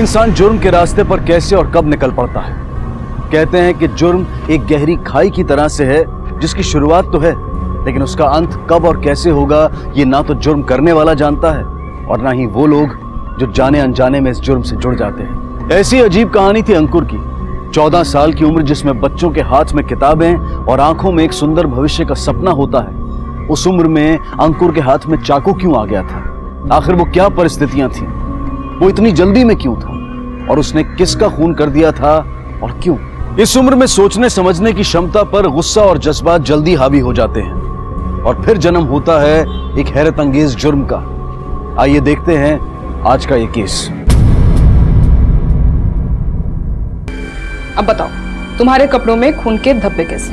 इंसान जुर्म के रास्ते पर कैसे और कब निकल पड़ता है। कहते हैं कि जुर्म एक गहरी खाई की तरह से है जिसकी शुरुआत तो है, लेकिन उसका अंत कब और कैसे होगा ये ना तो जुर्म करने वाला जानता है और ना ही वो लोग जो जाने अनजाने में इस जुर्म से जुड़ जाते हैं। ऐसी अजीब कहानी थी अंकुर की। 14 साल की उम्र, जिसमें बच्चों के हाथ में किताबें और आंखों में एक सुंदर भविष्य का सपना होता है। उस उम्र में अंकुर के हाथ में चाकू क्यों आ गया था? आखिर वो क्या परिस्थितियां थी? वो इतनी जल्दी में क्यों था? और उसने किसका खून कर दिया था और क्यों? इस उम्र में सोचने समझने की क्षमता पर गुस्सा और जज्बात जल्दी हावी हो जाते हैं और फिर जन्म होता है एक हैरत अंगेज जुर्म का। आइए देखते हैं आज का ये केस। अब बताओ, तुम्हारे कपड़ों में खून के धब्बे कैसे?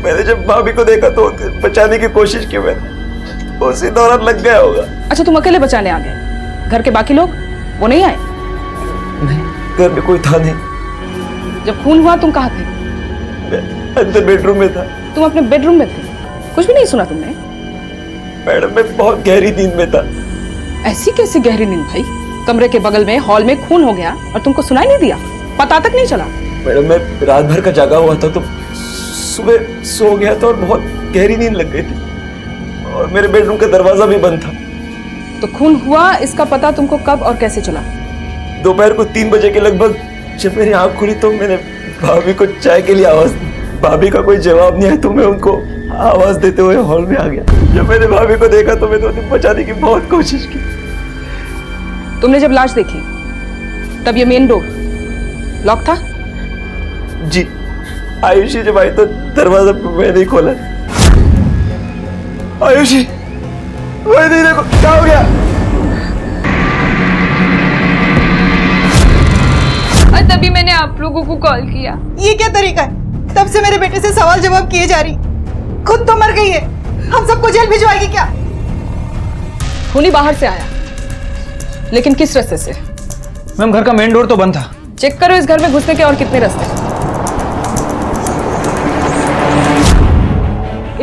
मैंने जब भाभी को देखा तो बचाने की कोशिश की, मैंने उसी दौरान लग गया होगा। अच्छा, तुम अकेले बचाने आ गए? घर के बाकी लोग वो नहीं आए? नहीं, घर में कोई था नहीं। जब खून हुआ तुम कहाँ थे? मैं अंदर बेडरूम में था। तुम अपने बेडरूम में थे? कुछ भी नहीं सुना तुमने? मैडम, मैं बहुत गहरी नींद में था। ऐसी कैसी गहरी नींद भाई? कमरे के बगल में हॉल में खून हो गया और तुमको सुनाई नहीं दिया? पता तक नहीं चला? मैडम, मैं रात भर का जागा हुआ था तो सुबह सो गया था और बहुत गहरी नींद लग गई थी और मेरे बेडरूम का दरवाजा भी बंद था। तो खून हुआ इसका पता तुमको कब और कैसे चला? दोपहर को 3 बजे के लगभग जब मेरी आंख खुली तो मैंने भाभी को चाय के लिए आवाज दी। भाभी का कोई जवाब नहीं आया तो मैं उनको आवाज देते हुए हॉल में आ गया। जब मैंने भाभी को देखा तो मैंने उन्हें बचाने की बहुत कोशिश की। तुमने जब लाश देखी तब ये मेन डोर लॉक था? जी, आयुषी जब आई तो दरवाजा मैंने नहीं खोला। आयुषी, वही नहीं, देखो क्या हो गया। और तभी मैंने आप लोगों को कॉल किया। ये क्या तरीका है? तब से मेरे बेटे से सवाल जवाब किए जा रही, खुद तो मर गई है, हम सबको जेल भिजवाएगी क्या? खूनी बाहर से आया, लेकिन किस रास्ते से? मैम, घर का मेन डोर तो बंद था। चेक करो इस घर में घुसने के और कितने रास्ते।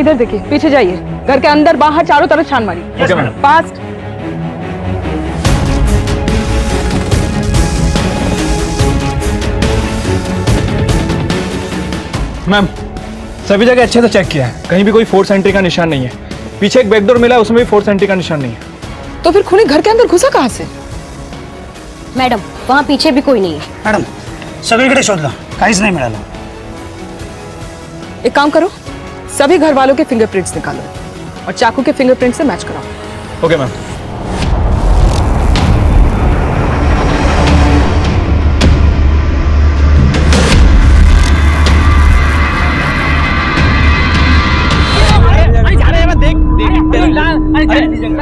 इधर देखिए, पीछे जाइए, घर के अंदर बाहर चारों तरफ छान मारी। Okay madam. फास्ट। मैम, सभी जगह अच्छे से चेक किया है, कहीं भी कोई फोर्स एंट्री का निशान नहीं है। पीछे एक बैकडोर मिला है, उसमें भी फोर्स एंट्री का निशान नहीं है। तो फिर खूनी घर के अंदर घुसा कहां से? मॅडम, वहाँ पीछे भी कोई नहीं है। मॅडम, सगळीकडे शोधलं, काहीच नाही मिळालं। एक काम करो, सभी घर वालों के फिंगरप्रिंट्स निकालो और चाकू के फिंगरप्रिंट से मैच कराओ। Okay ma'am.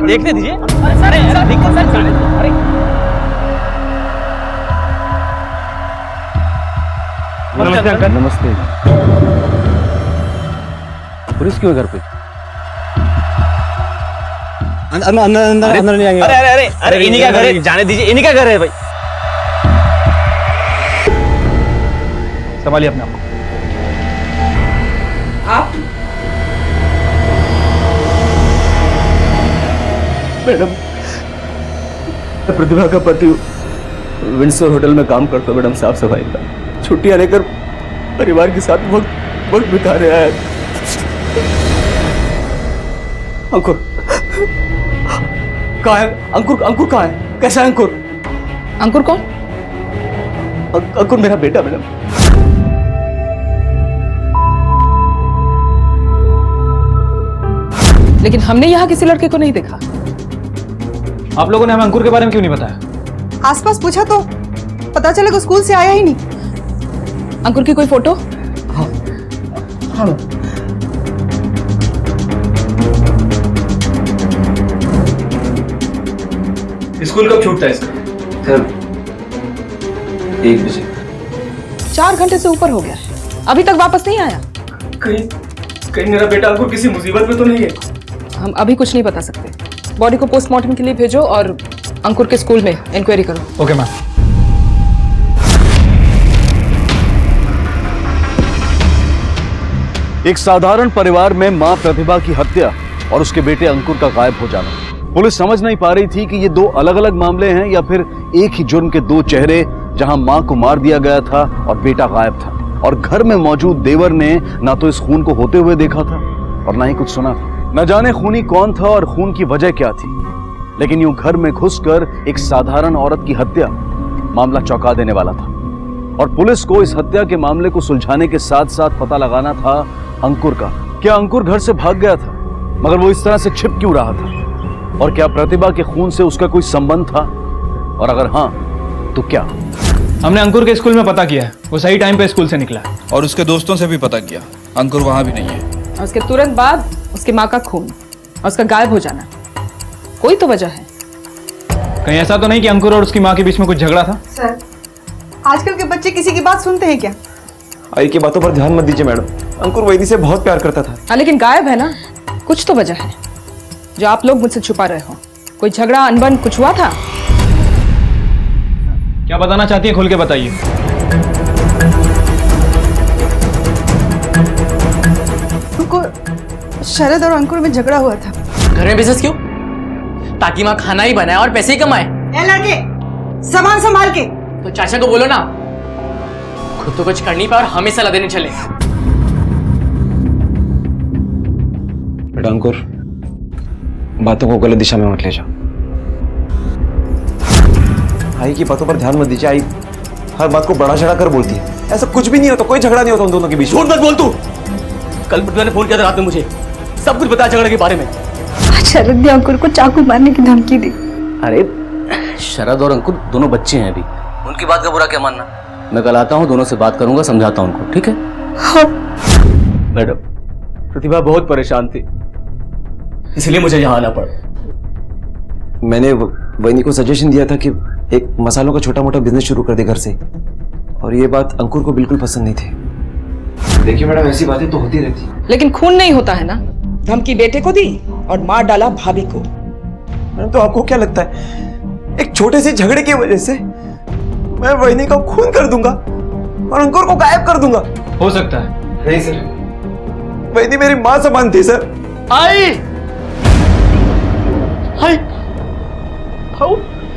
देखने दीजिए। नमस्ते अंकल। नमस्ते। पुलिस क्यों है घर पे? अंदर नहीं आएंगे। अरे इन्हीं का घर है, जाने दीजिए, इन्हीं का घर है भाई। संभालिए अपने आप को। आप मैडम, मैं प्रतिभा का पति हूँ, विंडसर होटल में काम करता हूँ मैडम, साफ सफाई का। छुट्टियां लेकर परिवार के साथ वक्त बिताने आया। अंकुर कहाँ है? अंकुर कहाँ है? कैसा है अंकुर? अंकुर कौन? अंकुर मेरा बेटा मैडम। लेकिन हमने यहाँ किसी लड़के को नहीं देखा। आप लोगों ने हमें अंकुर के बारे में क्यों नहीं बताया? आसपास पूछा तो पता चला कि स्कूल से आया ही नहीं। अंकुर की कोई फोटो? हाँ। स्कूल कब छूटता है इसका? सर, 1 बजे। 4 घंटे से ऊपर हो गया है, अभी तक वापस नहीं आया। कहीं मेरा बेटा अंकुर किसी मुसीबत में तो नहीं है? हम अभी कुछ नहीं बता सकते। बॉडी को पोस्टमार्टम के लिए भेजो और अंकुर के स्कूल में इंक्वायरी करो। Okay ma'am. एक साधारण परिवार में मां प्रतिभा की हत्या और उसके बेटे अंकुर का गायब हो जाना, पुलिस समझ नहीं पा रही थी कि ये दो अलग अलग मामले हैं या फिर एक ही जुर्म के दो चेहरे, जहां मां को मार दिया गया था और बेटा गायब था, और घर में मौजूद देवर ने ना तो इस खून को होते हुए देखा था और ना ही कुछ सुना था। न जाने खूनी कौन था और खून की वजह क्या थी, लेकिन यूं घर में घुसकर एक साधारण औरत की हत्या मामला चौंका देने वाला था। और पुलिस को इस हत्या के मामले को सुलझाने के साथ साथ पता लगाना था अंकुर का। क्या अंकुर घर से भाग गया था, मगर वो इस तरह से छिप क्यों रहा था, और क्या प्रतिभा के खून से उसका कोई संबंध था, और अगर हाँ तो क्या? हमने अंकुर के स्कूल में पता किया है, वो सही टाइम पे स्कूल से निकला है। और उसके दोस्तों से भी पता किया, अंकुर वहां भी नहीं है। और उसके तुरंत बाद उसकी माँ का खून और उसका गायब हो जाना, कोई तो वजह है। कहीं ऐसा तो नहीं कि अंकुर और उसकी माँ के बीच में कुछ झगड़ा था? सर, आजकल के बच्चे किसी की बात सुनते हैं क्या? आई की बातों पर ध्यान मत दीजिए मैडम, अंकुर वैदी से बहुत प्यार करता था। हाँ, लेकिन गायब है ना, कुछ तो वजह है जो आप लोग मुझसे छुपा रहे हो। कोई झगड़ा, अनबन कुछ हुआ था? क्या बताना चाहती है, खुल के बताइए। उनको शरद और अंकुर में झगड़ा हुआ था। घर में बिजनेस क्यों? ताकि माँ खाना ही बनाए और पैसे ही कमाए। ए लड़के, सामान संभाल के। तो चाचा को बोलो ना, खुद तो कुछ कर नहीं पाए और हमें सलाह देने चले। बेटा अंकुर, बातों को गलत दिशा में मत ले जाओ। आई की बातों पर ध्यान मत दीजिए, आई हर बात को बड़ा चढ़ा कर बोलती है। ऐसा कुछ भी नहीं होता, कोई झगड़ा नहीं होता उन दोनों के बीच। झूठ मत बोल तू। कल प्रतिभा ने फोन किया था रात में मुझे, सब कुछ बताया झगड़े के बारे में। शरद ने अंकुर को चाकू मारने की धमकी दी। अरे शरद और अंकुर दोनों बच्चे हैं अभी, उनकी बात का बुरा क्या मानना। मैं कल आता हूँ, दोनों से बात करूंगा, समझाता हूँ उनको, ठीक है? हाँ। मैडम, प्रतिभा बहुत परेशान थी, इसलिए मुझे यहाँ आना पड़ा। मैंने वैनी को सजेशन दिया था कि एक मसालों का छोटा मोटा बिजनेस शुरू कर दे घर से, और ये बात अंकुर को बिल्कुल पसंद नहीं थी। देखिए मैडम, ऐसी बातें तो होती रहती, लेकिन खून नहीं होता है ना। धमकी बेटे को दी और मार डाला भाभी को। तो आपको क्या लगता है, एक छोटे से झगड़े की वजह से मैं वैनी का खून कर दूंगा और अंकुर को गायब कर दूंगा? हो सकता है। नहीं सर, वैनी मेरी मां समान थी सर। आई हाय,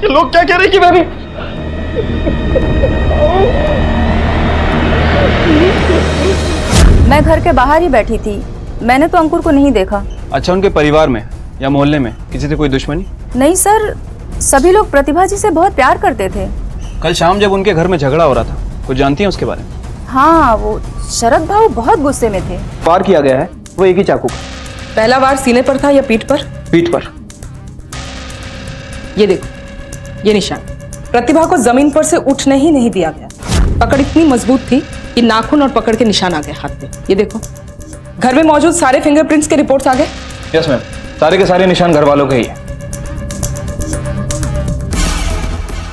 ये लोग क्या कह रहे हैं कि मैं घर के बाहर ही बैठी थी, मैंने तो अंकुर को नहीं देखा। अच्छा, उनके परिवार में या मोहल्ले में किसी से कोई दुश्मनी? नहीं सर, सभी लोग प्रतिभा जी से बहुत प्यार करते थे। कल शाम जब उनके घर में झगड़ा हो रहा था, कुछ जानती हैं उसके बारे में? हाँ, वो शरद भाऊ बहुत गुस्से में थे। वार किया गया है वो एक ही चाकू का। पहला वार सीने पर था या पीठ पर? पीठ पर। ये देखो, ये निशान। प्रतिभा को जमीन पर से उठने ही नहीं दिया गया। पकड़ इतनी मजबूत थी कि नाखून और पकड़ के निशान आ गए हाथ पे। ये देखो, घर में मौजूद सारे फिंगरप्रिंट्स के रिपोर्ट्स आ गए। यस मैम, सारे के सारे निशान घर वालों के ही है।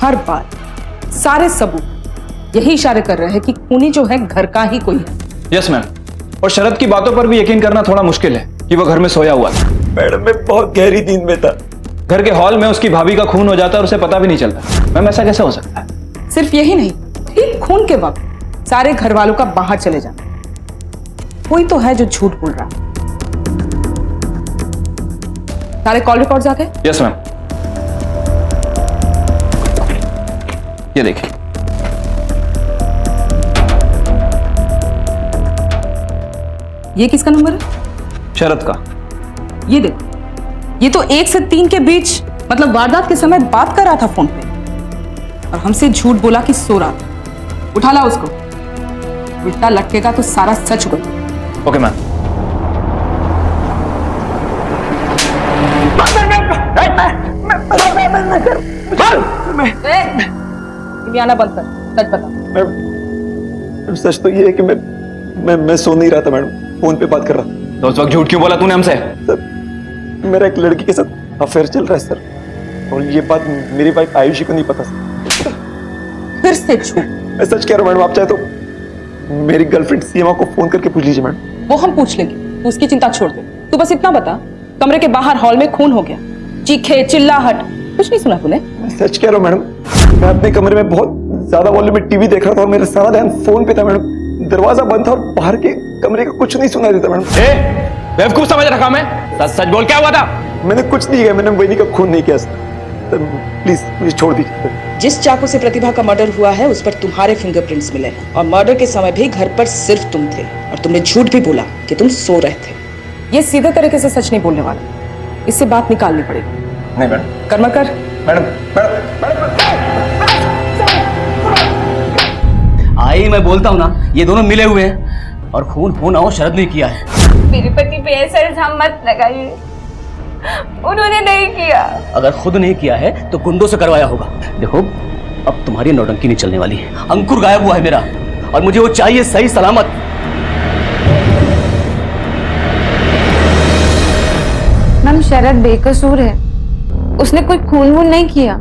हर बात, सारे सबूत यही इशारे कर रहे हैं कि खूनी जो है घर का ही कोई है। यस मैम, और शरद की बातों पर भी यकीन करना थोड़ा मुश्किल है कि वो घर में सोया हुआ था। मैडम, मैं बहुत गहरी नींद में था। घर के हॉल में उसकी भाभी का खून हो जाता और उसे पता भी नहीं चलता। मैम, ऐसा कैसे हो सकता है? सिर्फ यही नहीं, ठीक खून के वक्त सारे घर वालों का बाहर चले जाना। कोई तो है जो झूठ बोल रहा है। सारे कॉल रिकॉर्ड्स आ गए? यस मैम, ये देखिए। ये किसका नंबर है? शरद का। ये देखो, ये तो 1 से 3 के बीच, मतलब वारदात के समय बात कर रहा था फोन पे, और हमसे झूठ बोला कि सो रहा था। उठा ला उसको, उल्टा लटकेगा तो सारा सच उगल। Okay ma'am. आना बंद कर, सच बता। मैडम, सच तो ये है कि मैं सो नहीं रहा था मैडम, फोन पे बात कर रहा था। तो उस वक्त झूठ क्यों बोला तूने हमसे? सर, मेरा एक लड़की के साथ अफेयर चल रहा है सर, और ये बात मेरी वाइफ आयुषी को नहीं पता सर। फिर से झूठ। मैं सच कह रहा हूँ मैडम, आप चाहे तो मेरी गर्लफ्रेंड सीमा को फोन करके पूछ लीजिए मैडम। वो हम पूछ लेंगे, तू उसकी चिंता छोड़ दे। तू बस इतना बता, कमरे के बाहर हॉल में खून हो गया, चीखे चिल्लाहट कुछ नहीं सुना तूने? मैं सच कह रहा हूँ मैडम, मैं अपने कमरे में बहुत ज्यादा वॉल्यूम में टीवी देख रहा था और मेरा सारा ध्यान फोन पे था मैडम। दरवाजा बंद था और बाहर के कमरे का कुछ नहीं सुनाई देता मैडम। बेवकूफ समझ रखा मैं? सच सच बोल, क्या हुआ था? मैंने कुछ नहीं किया, मैंने बहनी का खून नहीं किया। प्लीज मुझे छोड़ दीजिए। जिस चाकू से प्रतिभा का मर्डर हुआ है उस पर तुम्हारे फिंगरप्रिंट्स मिले हैं और मर्डर के समय भी घर पर सिर्फ तुम थे और तुमने झूठ भी बोला कि तुम सो रहे थे। ये सीधे तरीके से सच नहीं बोलने वाला, इससे बात निकालनी पड़ेगी। नहीं मैडम। कर्मकर। आई मैं बोलता हूँ ना, ये दोनों मिले हुए हैं और खून होना हो शरद ने किया है। मेरे पति पे ऐसा इल्जाम मत लगाइए, उन्होंने नहीं किया। अगर खुद नहीं किया है तो गुंडों से करवाया होगा। देखो अब तुम्हारी नौटंकी नहीं चलने वाली है। अंकुर गायब हुआ है मेरा और मुझे वो चाहिए सही सलामत। मैम शरद बेकसूर है, उसने कोई खून वून नहीं किया।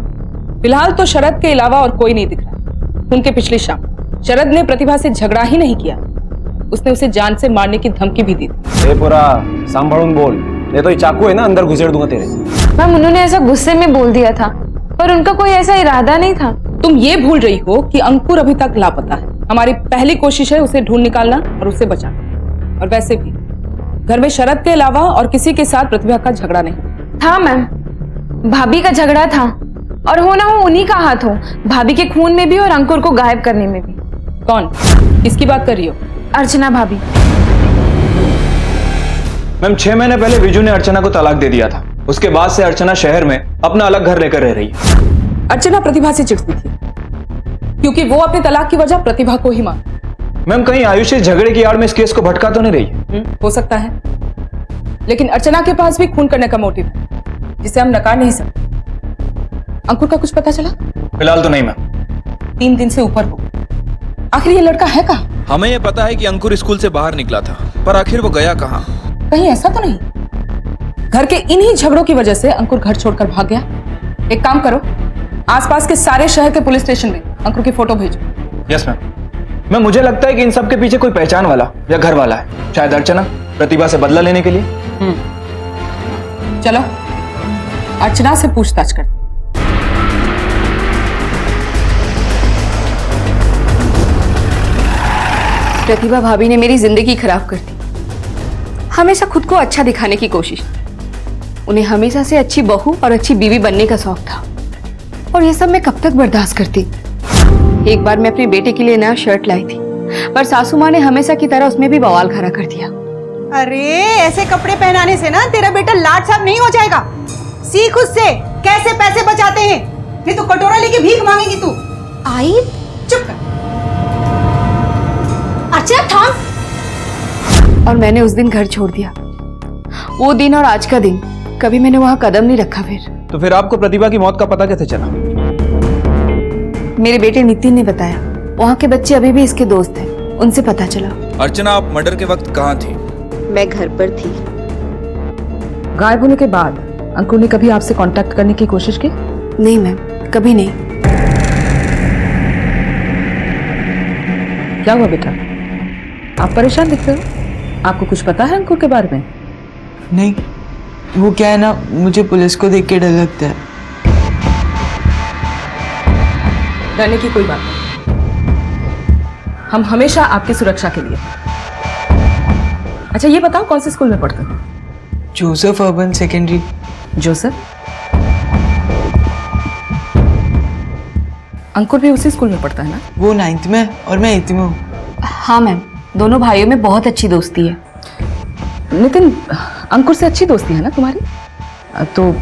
फिलहाल तो शरद के अलावा और कोई नहीं दिख रहा। उनके पिछली शाम शरद ने प्रतिभा से झगड़ा ही नहीं किया, उसने उसे जान से मारने की धमकी भी दी थी। ये पूरा सांभळून बोल, नहीं तो ये चाकू है ना अंदर घुसेड़ दूंगा तेरे। मैम उन्होंने ऐसा गुस्से में बोल दिया था, पर उनका कोई ऐसा इरादा नहीं था। तुम ये भूल रही हो कि अंकुर अभी तक लापता है। हमारी पहली कोशिश है उसे ढूंढ निकालना और उसे बचाना। और वैसे भी घर में शरद के अलावा और किसी के साथ प्रतिभा का झगड़ा नहीं था। मैम भाभी का झगड़ा था और होना हो उन्हीं का हाथ हो, भाभी के खून में भी और अंकुर को गायब करने में भी। कौन? किसकी बात कर रही हो? अर्चना भाभी। मैम 6 महीने पहले विजू ने अर्चना को तलाक दे दिया था। उसके बाद से अर्चना शहर में अपना अलग घर लेकर रह रही है। अर्चना प्रतिभा से चिढ़ती थी क्योंकि वो अपने तलाक की वजह प्रतिभा को ही मानती। मैम कहीं आयुष इस झगड़े की आड़ में इस केस को भटका तो नहीं रही है? हो सकता है, लेकिन अर्चना के पास भी खून करने का मोटिव है जिसे हम नकार नहीं सकते। अंकुर का कुछ पता चला? फिलहाल तो नहीं मैम। 3 दिन से ऊपर हो। आखिर ये लड़का है कहाँ? हमें ये पता है कि अंकुर स्कूल से बाहर निकला था, पर आखिर वो गया कहाँ? कहीं ऐसा तो नहीं घर के इन्हीं झगड़ों की वजह से अंकुर घर छोड़कर भाग गया? एक काम करो, आसपास के सारे शहर के पुलिस स्टेशन में अंकुर की फोटो भेजो। Yes ma'am. मुझे लगता है कि इन सब के पीछे कोई पहचान वाला या घर वाला है, शायद अर्चना प्रतिभा से बदला लेने के लिए। चलो अर्चना से पूछताछ करते। प्रतिभा भाभी ने मेरी जिंदगी खराब कर दी। हमेशा खुद को अच्छा दिखाने की कोशिश। उन्हें हमेशा से अच्छी बहू और अच्छी बीवी बनने का शौक था और ये सब मैं कब तक बर्दाश्त करती। एक बार मैं अपने बेटे के लिए नया शर्ट लाई थी, पर सासू माँ ने हमेशा की तरह उसमें भी बवाल खड़ा कर दिया। अरे ऐसे कपड़े पहनाने से ना तेरा बेटा लाट साहब नहीं हो जाएगा। सीख उससे कैसे पैसे बचाते हैं। ये तो कटोरा लेके भीख मांगेगी तू। आई चुप कर। अच्छा थाम। और मैंने उस दिन घर छोड़ दिया। वो दिन और आज का दिन कभी मैंने वहां कदम नहीं रखा। तो फिर आपको प्रतिभा की मौत का पता कैसे चला? मेरे बेटे नितिन ने बताया। वहां के बच्चे अभी भी इसके दोस्त हैं, उनसे पता चला। अर्चना आप मर्डर के वक्त कहाँ थी? मैं घर पर थी। गायब होने के बाद अंकुर ने कभी आपसे कांटेक्ट करने की कोशिश की? नहीं मैम, कभी नहीं। क्या हुआ बेटा, आप परेशान दिखते हो? आपको कुछ पता है अंकुर के बारे में? नहीं, वो क्या है ना, मुझे पुलिस को देख के डर लगता है। डरने की कोई बात नहीं, हम हमेशा आपकी सुरक्षा के लिए। अच्छा ये बताओ कौन से स्कूल में पढ़ते हो? Joseph urban secondary. जोसेफ? अंकुर भी उसी स्कूल में पढ़ता है ना? वो 9th में और मैं 8th में हूँ। हाँ मैम, दोनों भाइयों में बहुत अच्छी दोस्ती है। नितिन, अंकुर से अच्छी दोस्ती है ना तुम्हारी? तो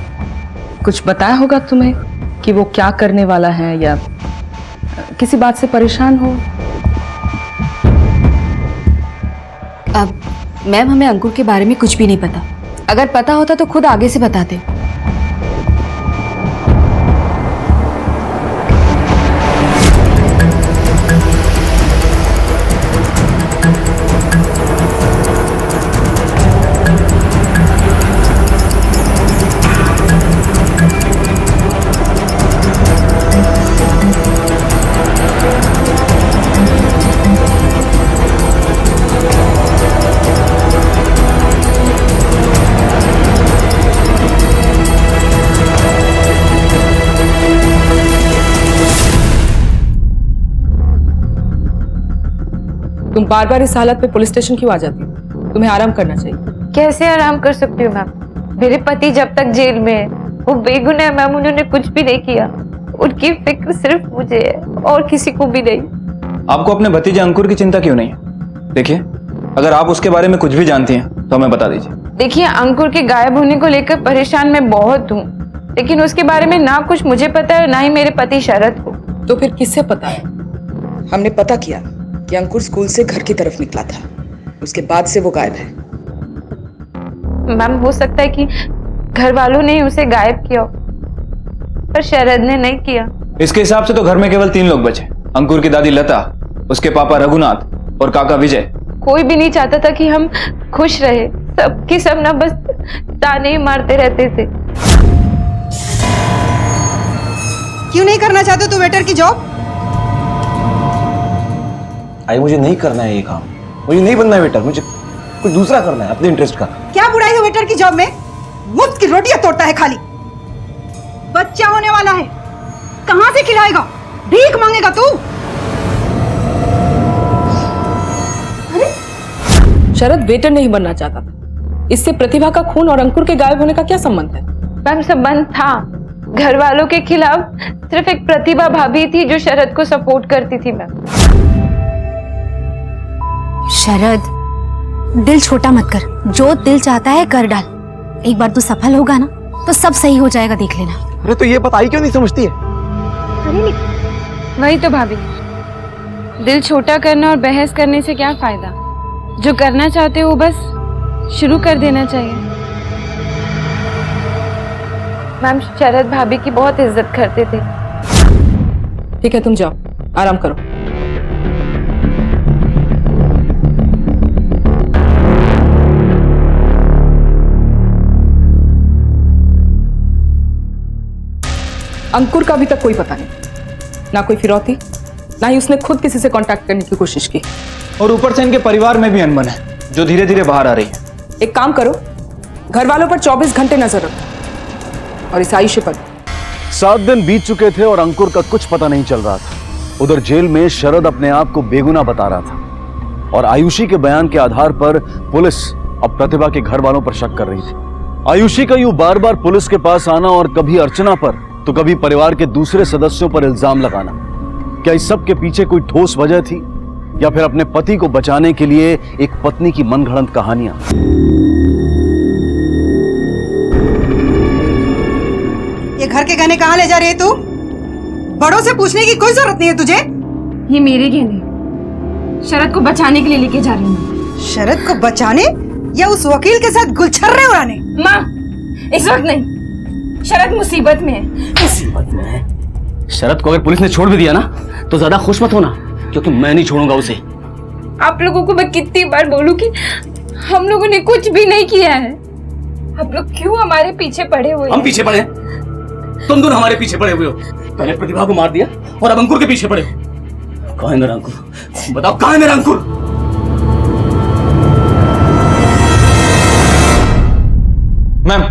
कुछ बताया होगा तुम्हें कि वो क्या करने वाला है या किसी बात से परेशान हो? अब मैम हमें अंकुर के बारे में कुछ भी नहीं पता। अगर पता होता तो खुद आगे से बताते। तुम बार बार इस हालत में पुलिस स्टेशन क्यों आ जाती हो? तुम्हें आराम करना चाहिए। कैसे आराम कर सकती हूँ मैम? मेरे पति जब तक जेल में है वो बेगुनाह मैम, उन्होंने कुछ भी नहीं किया। उनकी फिक्र सिर्फ मुझे है और किसी को भी नहीं। आपको अपने भतीजे अंकुर की चिंता क्यों नहीं है? देखिए, अगर आप उसके बारे में कुछ भी जानती हैं तो हमें बता दीजिए। देखिए, अंकुर के गायब होने को लेकर परेशान मैं बहुत हूँ, लेकिन उसके बारे में ना कुछ मुझे पता है ना ही मेरे पति शरद को। तो फिर किससे पता है? हमने पता किया कि अंकुर स्कूल से घर की तरफ निकला था, उसके बाद से वो गायब है। मैम, हो सकता है कि घर वालों ने उसे गायब किया, पर शरद ने नहीं किया। इसके हिसाब से तो घर में केवल 3 लोग बचे, अंकुर की दादी लता, उसके पापा रघुनाथ और काका विजय। कोई भी नहीं चाहता था कि हम खुश रहे, सबके सब ना बस ताने ही मारते रहते थे। क्यों नहीं करना चाहते तू वेटर की जॉब? आई मुझे नहीं करना है ये काम, मुझे नहीं बनना है वेटर, मुझे कुछ दूसरा करना है अपने इंटरेस्ट का। क्या बुराई है वेटर की जॉब में? मुफ्त की रोटियां तोड़ता है खाली। बच्चा होने वाला है, कहां से खिलाएगा? भीख मांगेगा तू? शरद वेटर नहीं बनना चाहता था, इससे प्रतिभा का खून और अंकुर के गायब होने का क्या संबंध है? मैम, संबंध था। घर वालों के खिलाफ सिर्फ एक प्रतिभा भाभी थी जो शरद को सपोर्ट करती थी। मैम, शरद, दिल छोटा मत कर, जो दिल चाहता है कर डाल। एक बार तू सफल होगा ना तो सब सही हो जाएगा, देख लेना। अरे तो ये बताई क्यों नहीं समझती है? वही तो भाभी, दिल छोटा करना और बहस करने से क्या फायदा? जो करना चाहते हो बस शुरू कर देना चाहिए। मैम, शरद भाभी की बहुत इज्जत करते थे। ठीक है, तुम जाओ, आराम करो। अंकुर का अभी तक कोई पता नहीं, ना कोई फिरौती, ना ही उसने खुद किसी से कांटेक्ट करने की कोशिश की। और ऊपर से इनके परिवार में भी अनबन है जो धीरे धीरे बाहर आ रही है। एक काम करो, घर वालों पर 24 घंटे नजर रखो और इस आयुष्य पर। 7 दिन बीत चुके थे और अंकुर का कुछ पता नहीं चल रहा था। उधर जेल में शरद अपने आप को बेगुनाह बता रहा था और आयुषी के बयान के आधार पर पुलिस अब प्रतिभा के घर वालों पर शक कर रही थी। आयुषी का यूं बार बार पुलिस के पास आना और कभी अर्चना पर तो कभी परिवार के दूसरे सदस्यों पर इल्जाम लगाना, क्या इस सब के पीछे कोई ठोस वजह थी या फिर अपने पति को बचाने के लिए एक पत्नी की मनगढ़ंत कहानियां? ये घर के गहने कहाँ ले जा रही है तू? बड़ों से पूछने की कोई जरूरत नहीं है तुझे। ये मेरे गहने शरद को बचाने के लिए लेके जा रही हूँ। शरद को बचाने या उस वकील के साथ गुलछर्रे उड़ाने? माँ, इस वक्त नहीं, शरद मुसीबत में है। मुसीबत में है? शरद को अगर पुलिस ने छोड़ भी दिया ना तो ज्यादा खुश मत होना, क्योंकि मैं नहीं छोड़ूंगा उसे। आप लोगों को मैं कितनी बार बोलूं कि हम लोगों ने कुछ भी नहीं किया है। आप लोग क्यों हमारे पीछे पड़े हुए? हम पीछे पड़े? तुम दोनों हमारे पीछे पड़े हुए हो। पहले प्रतिभा को मार दिया और अब अंकुर के पीछे पड़े हो। कहाँ है मेरा अंकुर? बताओ, कहाँ है मेरा अंकुर? मैम,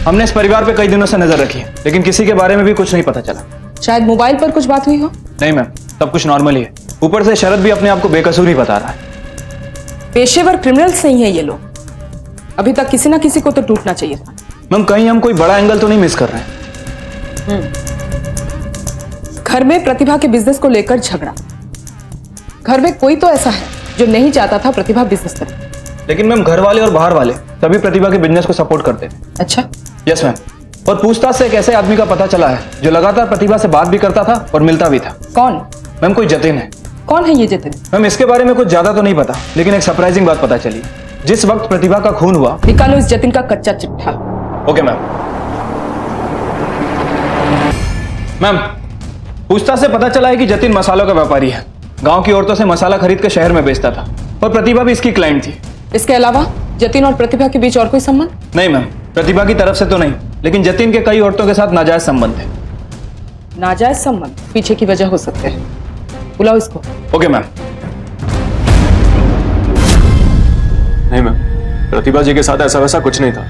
हमने इस परिवार पे कई दिनों से नजर रखी है, लेकिन किसी के बारे में भी कुछ नहीं पता चला। शायद मोबाइल पर कुछ बात हुई हो। नहीं मैम, सब कुछ नॉर्मल ही है। ऊपर से शरद भी अपने आप को बेकसूर ही बता रहा है। पेशेवर क्रिमिनल्स नहीं है ये लोग, अभी तक किसी ना किसी को तो टूटना चाहिए था। मैम, कहीं हम कोई बड़ा एंगल तो नहीं मिस कर रहे हैं? घर में प्रतिभा के बिजनेस को लेकर झगड़ा। घर में कोई तो ऐसा है जो नहीं चाहता था प्रतिभा बिजनेस करे। लेकिन मैम, घर वाले और बाहर वाले सभी प्रतिभा के बिजनेस को सपोर्ट करते हैं। अच्छा, यस मैम। और पूछताछ से एक ऐसे आदमी का पता चला है जो लगातार प्रतिभा से बात भी करता था और मिलता भी था। कौन? मैम, कोई जतिन है। कौन है ये जतिन? मैम, इसके बारे में कुछ ज्यादा तो नहीं पता, लेकिन एक सरप्राइजिंग बात पता चली। जिस वक्त प्रतिभा का खून हुआ। निकालो इस जतिन का कच्चा चिट्ठा। Okay ma'am. मैम, पूछताछ से पता चला है कि जतिन मसालों का व्यापारी है। गांव की औरतों से मसाला खरीद कर शहर में बेचता था और प्रतिभा भी इसकी क्लाइंट थी। इसके अलावा जतिन और प्रतिभा के बीच और कोई संबंध? नहीं मैम, प्रतिभा की तरफ से तो नहीं, लेकिन जतिन के कई औरतों के साथ नाजायज संबंध है। नाजायज संबंध पीछे की वजह हो सकते हैं, बुलाओ इसको। Okay ma'am. नहीं मैम, प्रतिभा जी के साथ ऐसा वैसा कुछ नहीं था।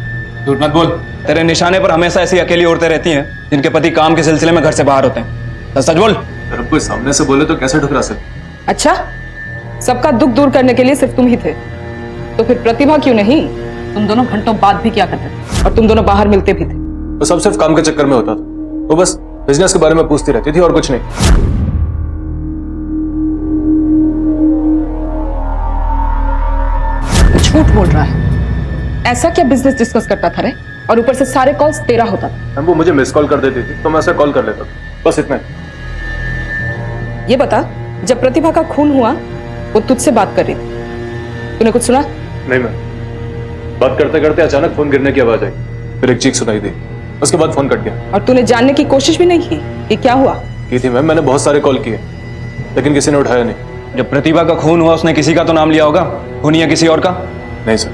झूठ मत बोल। तेरे निशाने पर हमेशा ऐसी अकेली औरतें रहती हैं जिनके पति काम के सिलसिले में घर से बाहर होते हैं। सच बोल। अगर कोई सामने से बोले तो कैसे ठुकरा सकते? अच्छा, सबका दुख दूर करने के लिए सिर्फ तुम ही थे, तो फिर प्रतिभा क्यों नहीं? तुम दोनों घंटों बाद भी क्या करते थे और तुम दोनों बाहर मिलते भी थे। वो सब सिर्फ काम के चक्कर में होता था। वो बस बिजनेस के बारे में पूछती रहती थी और कुछ नहीं। झूठ बोल रहा है। ऐसा क्या बिजनेस डिस्कस करता था रे? और ऊपर से सारे कॉल्स तेरा होता था। वो मुझे मिस कॉल कर देती थी तो मैं उसे कॉल कर लेता था, बस इतना ही। ये बता, जब प्रतिभा का खून हुआ वो तुझसे बात कर रही थी, तूने कुछ सुना? नहीं मैम, बात करते करते अचानक फोन गिरने की आवाज आई, फिर एक चीख सुनाई दी, उसके बाद फोन कट गया। और तूने जानने की कोशिश भी नहीं की कि क्या हुआ? की थी मैम, मैंने बहुत सारे कॉल किए लेकिन किसी ने उठाया नहीं। जब प्रतिभा का खून हुआ उसने किसी का तो नाम लिया होगा, खूनी या किसी और का? नहीं सर,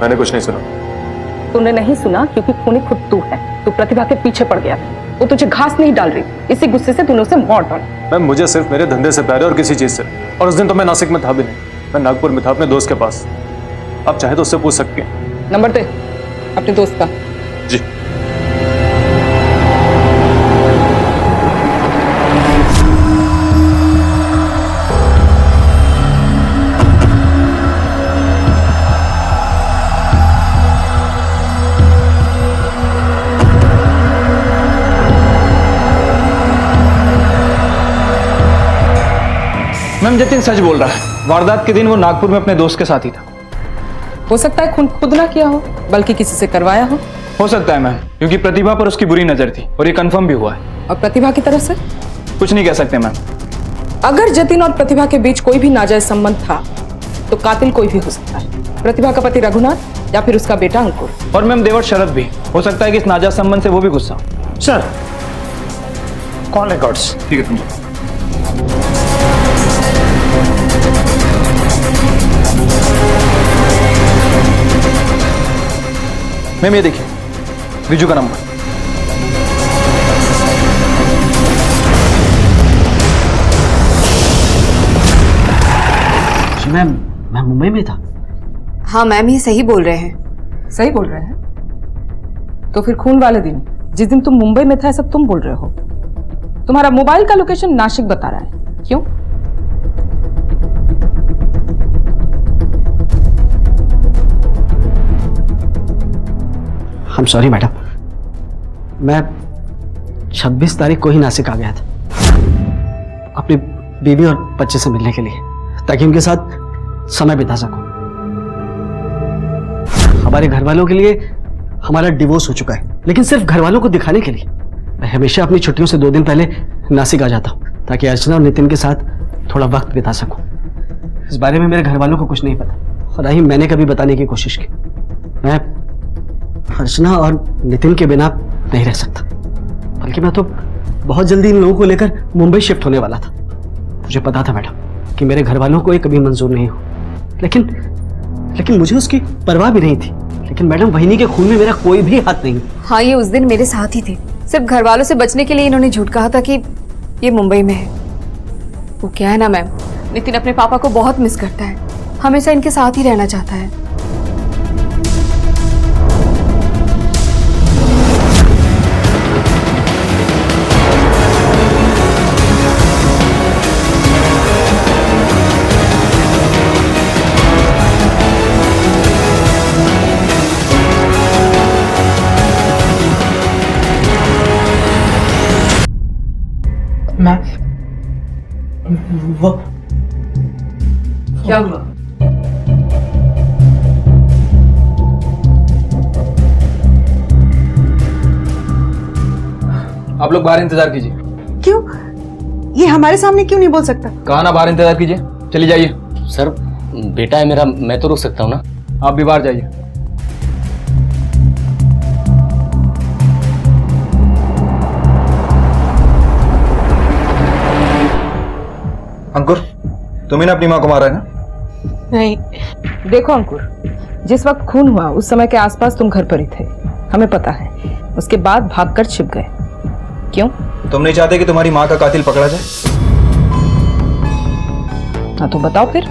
मैंने कुछ नहीं सुना। तूने नहीं सुना क्योंकि खूनी खुद तू है। तू प्रतिभा के पीछे पड़ गया था, वो तुझे घास नहीं डाल रही, इसी गुस्से से तूने उसे मार डाला। मैम मुझे सिर्फ मेरे धंधे से प्यार है और किसी चीज से। और उस दिन तो मैं नासिक में था भी नहीं, मैं नागपुर में था अपने दोस्त के पास। आप चाहे तो उससे पूछ सकती हैं। नंबर दे अपने दोस्त का। जी। मैम जतिन सच बोल रहा है, वारदात के दिन वो नागपुर में अपने दोस्त के साथ ही था। हो सकता है खून खुद ना किया हो, बल्कि किसी से करवाया हो सकता है मैम, क्योंकि प्रतिभा पर उसकी बुरी नजर थी और ये कंफर्म भी हुआ है। और प्रतिभा की तरफ से? कुछ नहीं कह सकते मैम। अगर जतिन और प्रतिभा के बीच कोई भी नाजायज संबंध था तो कातिल कोई भी हो सकता है, प्रतिभा का पति रघुनाथ या फिर उसका बेटा अंकुर। और मैम देवर शरद भी हो सकता है कि इस नाजायज संबंध से वो भी गुस्सा। Sir call records. ठीक है तुम। मैम ये देखिए, विजू का नंबर। मैम मैं मुंबई में था। हाँ मैम, ये सही बोल रहे हैं। सही बोल रहे हैं? तो फिर खून वाले दिन जिस दिन तुम मुंबई में था ऐसा तुम बोल रहे हो? तुम्हारा मोबाइल का लोकेशन नासिक बता रहा है, क्यों? I'm sorry मैडम, मैं 26 तारीख को ही नासिक आ गया था अपनी बीवी और बच्चे से मिलने के लिए, ताकि उनके साथ समय बिता सकूं। हमारे घर वालों के लिए हमारा डिवोर्स हो चुका है, लेकिन सिर्फ घर वालों को दिखाने के लिए मैं हमेशा अपनी छुट्टियों से 2 दिन पहले नासिक आ जाता हूं, ताकि अर्चना और नितिन के साथ थोड़ा वक्त बिता सकूं। इस बारे में मेरे घर वालों को कुछ नहीं पता और ही मैंने कभी बताने की कोशिश की। मैं अर्चना और नितिन के बिना नहीं रह सकता, बल्कि मैं तो बहुत जल्दी इन लोगों को लेकर मुंबई शिफ्ट होने वाला था। मुझे पता था मैडम कि मेरे घर वालों को ये कभी मंजूर नहीं हो, लेकिन मुझे उसकी परवाह भी नहीं थी। लेकिन मैडम वहिनी के खून में मेरा कोई भी हाथ नहीं। हाँ, ये उस दिन मेरे साथ ही थे। सिर्फ घर वालों से बचने के लिए इन्होंने झूठ कहा था कि ये मुंबई में है। वो क्या है ना मैम, नितिन अपने पापा को बहुत मिस करता है, हमेशा इनके साथ ही रहना चाहता है। वो क्या हुआ? आप लोग बाहर इंतजार कीजिए। क्यों? ये हमारे सामने क्यों नहीं बोल सकता? कहा ना बाहर इंतजार कीजिए, चली जाइए। सर बेटा है मेरा, मैं तो रुक सकता हूँ ना। आप भी बाहर जाइए। अंकुर, तुम्ही ने अपनी माँ को मारा है ना? नहीं। देखो अंकुर, जिस वक्त खून हुआ उस समय के आसपास तुम घर पर ही थे, हमें पता है। उसके बाद भागकर छिप गए, क्यों? तुम नहीं चाहते कि तुम्हारी माँ का कातिल पकड़ा जाए? हाँ तो बताओ फिर।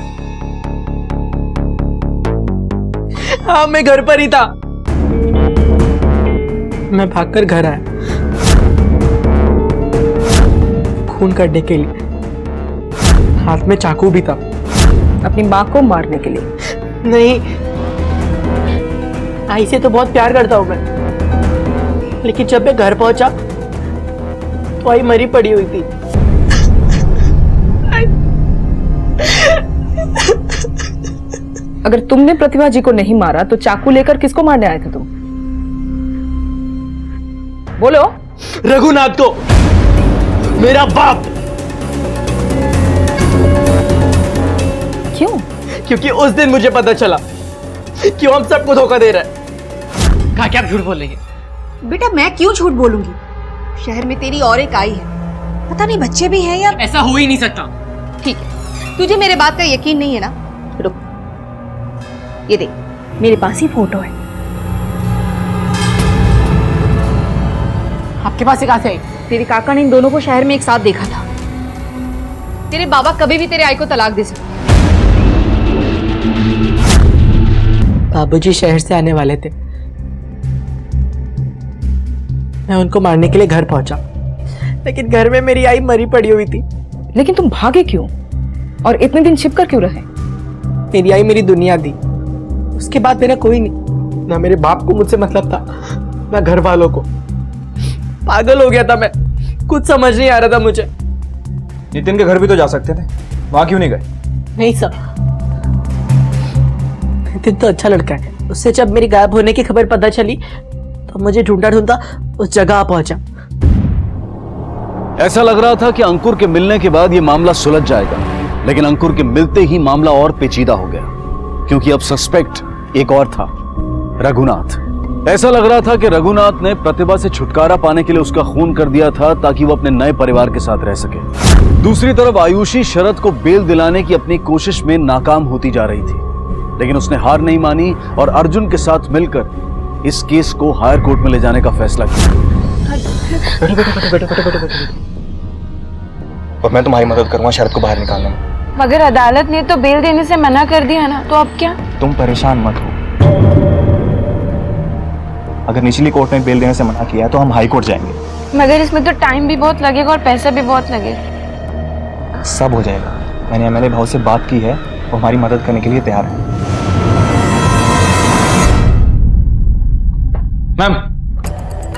हाँ, मैं घर पर ही था। मैं भागकर घर आया खून करने के लिए। हाथ में चाकू भी था। अपनी माँ को मारने के लिए? नहीं, आई से तो बहुत प्यार करता हूँ मैं, लेकिन जब मैं घर पहुंचा तो आई मरी पड़ी हुई थी। अगर तुमने प्रतिभा जी को नहीं मारा तो चाकू लेकर किसको मारने आए थे तुम? बोलो। रघुनाथ को, मेरा बाप। क्यों? क्योंकि उस दिन मुझे पता चला कि वो हम सबको धोखा दे रहा है। कहा क्या झूठ बोल रही है? बेटा मैं क्यों झूठ बोलूंगी? शहर में तेरी और एक आई है, पता नहीं बच्चे भी हैं या। ऐसा हो ही नहीं सकता। ठीक है, तुझे मेरे बात का यकीन नहीं है ना? रुक, ये देख, मेरे पास ही फोटो है। आपके पास कहां से आई? तेरे काका ने इन दोनों को शहर में एक साथ देखा था। तेरे बाबा कभी भी तेरे आई को तलाक दे सकते। बाबूजी शहर से आने वाले थे, मैं उनको मारने के लिए घर पहुंचा, लेकिन घर में मेरी आई मरी पड़ी हुई थी। लेकिन तुम भागे क्यों और इतने दिन छिपकर क्यों रहे? मेरी आई मेरी दुनिया थी, उसके बाद मेरा कोई नहीं। ना मेरे बाप को मुझसे मतलब था, ना घर वालों को। पागल हो गया था मैं, कुछ समझ नहीं आ रहा था मुझे। नितिन के घर भी तो जा सकते थे, वहां क्यों नहीं गए? नहीं सर, नितिन तो अच्छा लड़का है। उससे जब मेरी गायब होने की खबर पता चली तो मुझे ढूंढा ढूंढा उस जगह पहुंचा। ऐसा लग रहा था कि अंकुर के मिलने के बाद यह मामला सुलझ जाएगा, लेकिन अंकुर के मिलते ही मामला और पेचीदा हो गया, क्योंकि अब सस्पेक्ट एक और था, रघुनाथ। ऐसा लग रहा था कि रघुनाथ ने प्रतिभा से छुटकारा पाने के लिए उसका खून कर दिया था ताकि वो अपने नए परिवार के साथ रह सके। दूसरी तरफ आयुषी शरद को बेल दिलाने की अपनी कोशिश में नाकाम होती जा रही थी, लेकिन उसने हार नहीं मानी और अर्जुन के साथ मिलकर इस केस को हायर कोर्ट में ले जाने का फैसला किया। और मैं तुम्हारी मदद करूंगा शरद को बाहर निकालने में। मगर अदालत ने तो बेल देने से मना कर दिया ना, तो अब क्या? तुम परेशान मत हो, अगर निचली कोर्ट ने बेल देने से मना किया है तो हम हाई कोर्ट जाएंगे। मगर इसमें तो टाइम भी बहुत लगेगा और पैसा भी बहुत लगेगा। सब हो जाएगा, मैंने एमएलए भाव से बात की है, वो हमारी मदद करने के लिए तैयार है। मैम,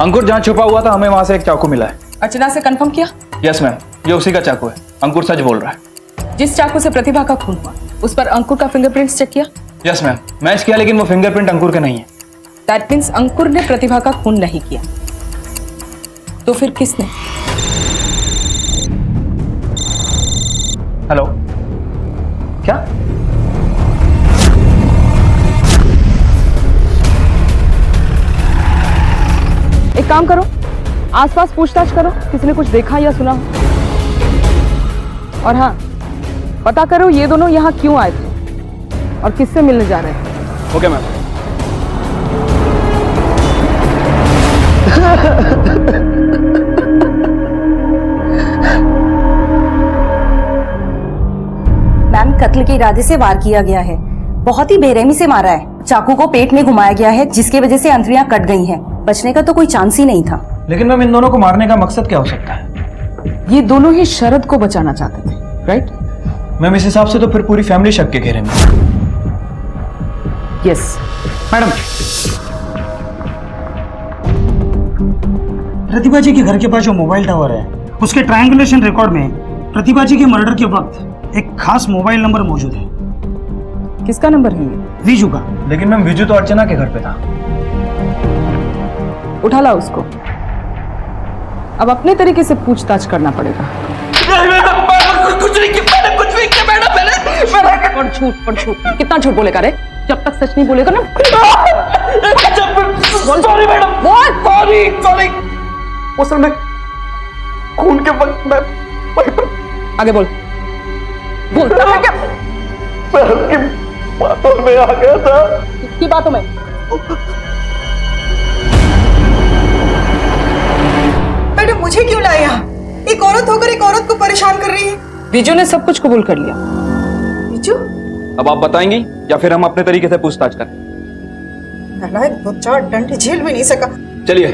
अंकुर जहां छुपा हुआ था हमें वहां से एक चाकू मिला है। अर्चना से कंफर्म किया? यस मैम, ये उसी का चाकू है। अंकुर सच बोल रहा है। जिस चाकू से प्रतिभा का खून हुआ उस पर अंकुर का फिंगरप्रिंट्स चेक किया? यस मैम, मैच किया, लेकिन वो फिंगरप्रिंट अंकुर के नहीं है। दैट मीन्स अंकुर ने प्रतिभा का खून नहीं किया, तो फिर किसने? हेलो, क्या? एक काम करो, आसपास पूछताछ करो, किसी ने कुछ देखा या सुना हो। और हाँ, पता करो ये दोनों यहाँ क्यों आए थे और किससे मिलने जा रहे थे। Okay ma'am. मैम, कत्ल के इरादे से वार किया गया है, बहुत ही बेरहमी से मारा है। चाकू को पेट में घुमाया गया है, जिसकी वजह से अंतड़ियां कट गई हैं। बचने का तो कोई चांस ही नहीं था। लेकिन मैम, इन दोनों को मारने का मकसद क्या हो सकता है? ये दोनों ही शरद को बचाना चाहते थे, राइट? मैम, इस हिसाब से तो फिर पूरी फैमिली शक के घेरे में। यस मैडम, प्रतिभा जी के घर के पास जो मोबाइल टावर है उसके ट्रायंगुलेशन रिकॉर्ड में प्रतिभा जी के मर्डर के वक्त एक खास मोबाइल नंबर मौजूद है। किसका नंबर है ये? विजू का। लेकिन मैम, विजू तो अर्चना के घर पे था। उठा ला उसको, अब अपने तरीके से पूछताछ करना पड़ेगा। कुछ नहीं किया, कुछ नहीं किया मैडम, मैंने और झूठ पर झूठ, कितना झूठ बोलेगा रे? जब तक सच नहीं बोलेगा ना। Sorry madam, sorry sorry. असल में खून के वक्त मैं आगे बोल, बोल। की बातों में आ गया था। किसकी बातों में? मैडम, मुझे क्यों लाया? एक औरत होकर एक औरत को परेशान कर रही है। विजू ने सब कुछ कबूल कर लिया। विजू? अब आप बताएंगी या फिर हम अपने तरीके से पूछताछ करें? नालायक, दो चार डंडे झेल भी नहीं सका। चलिए,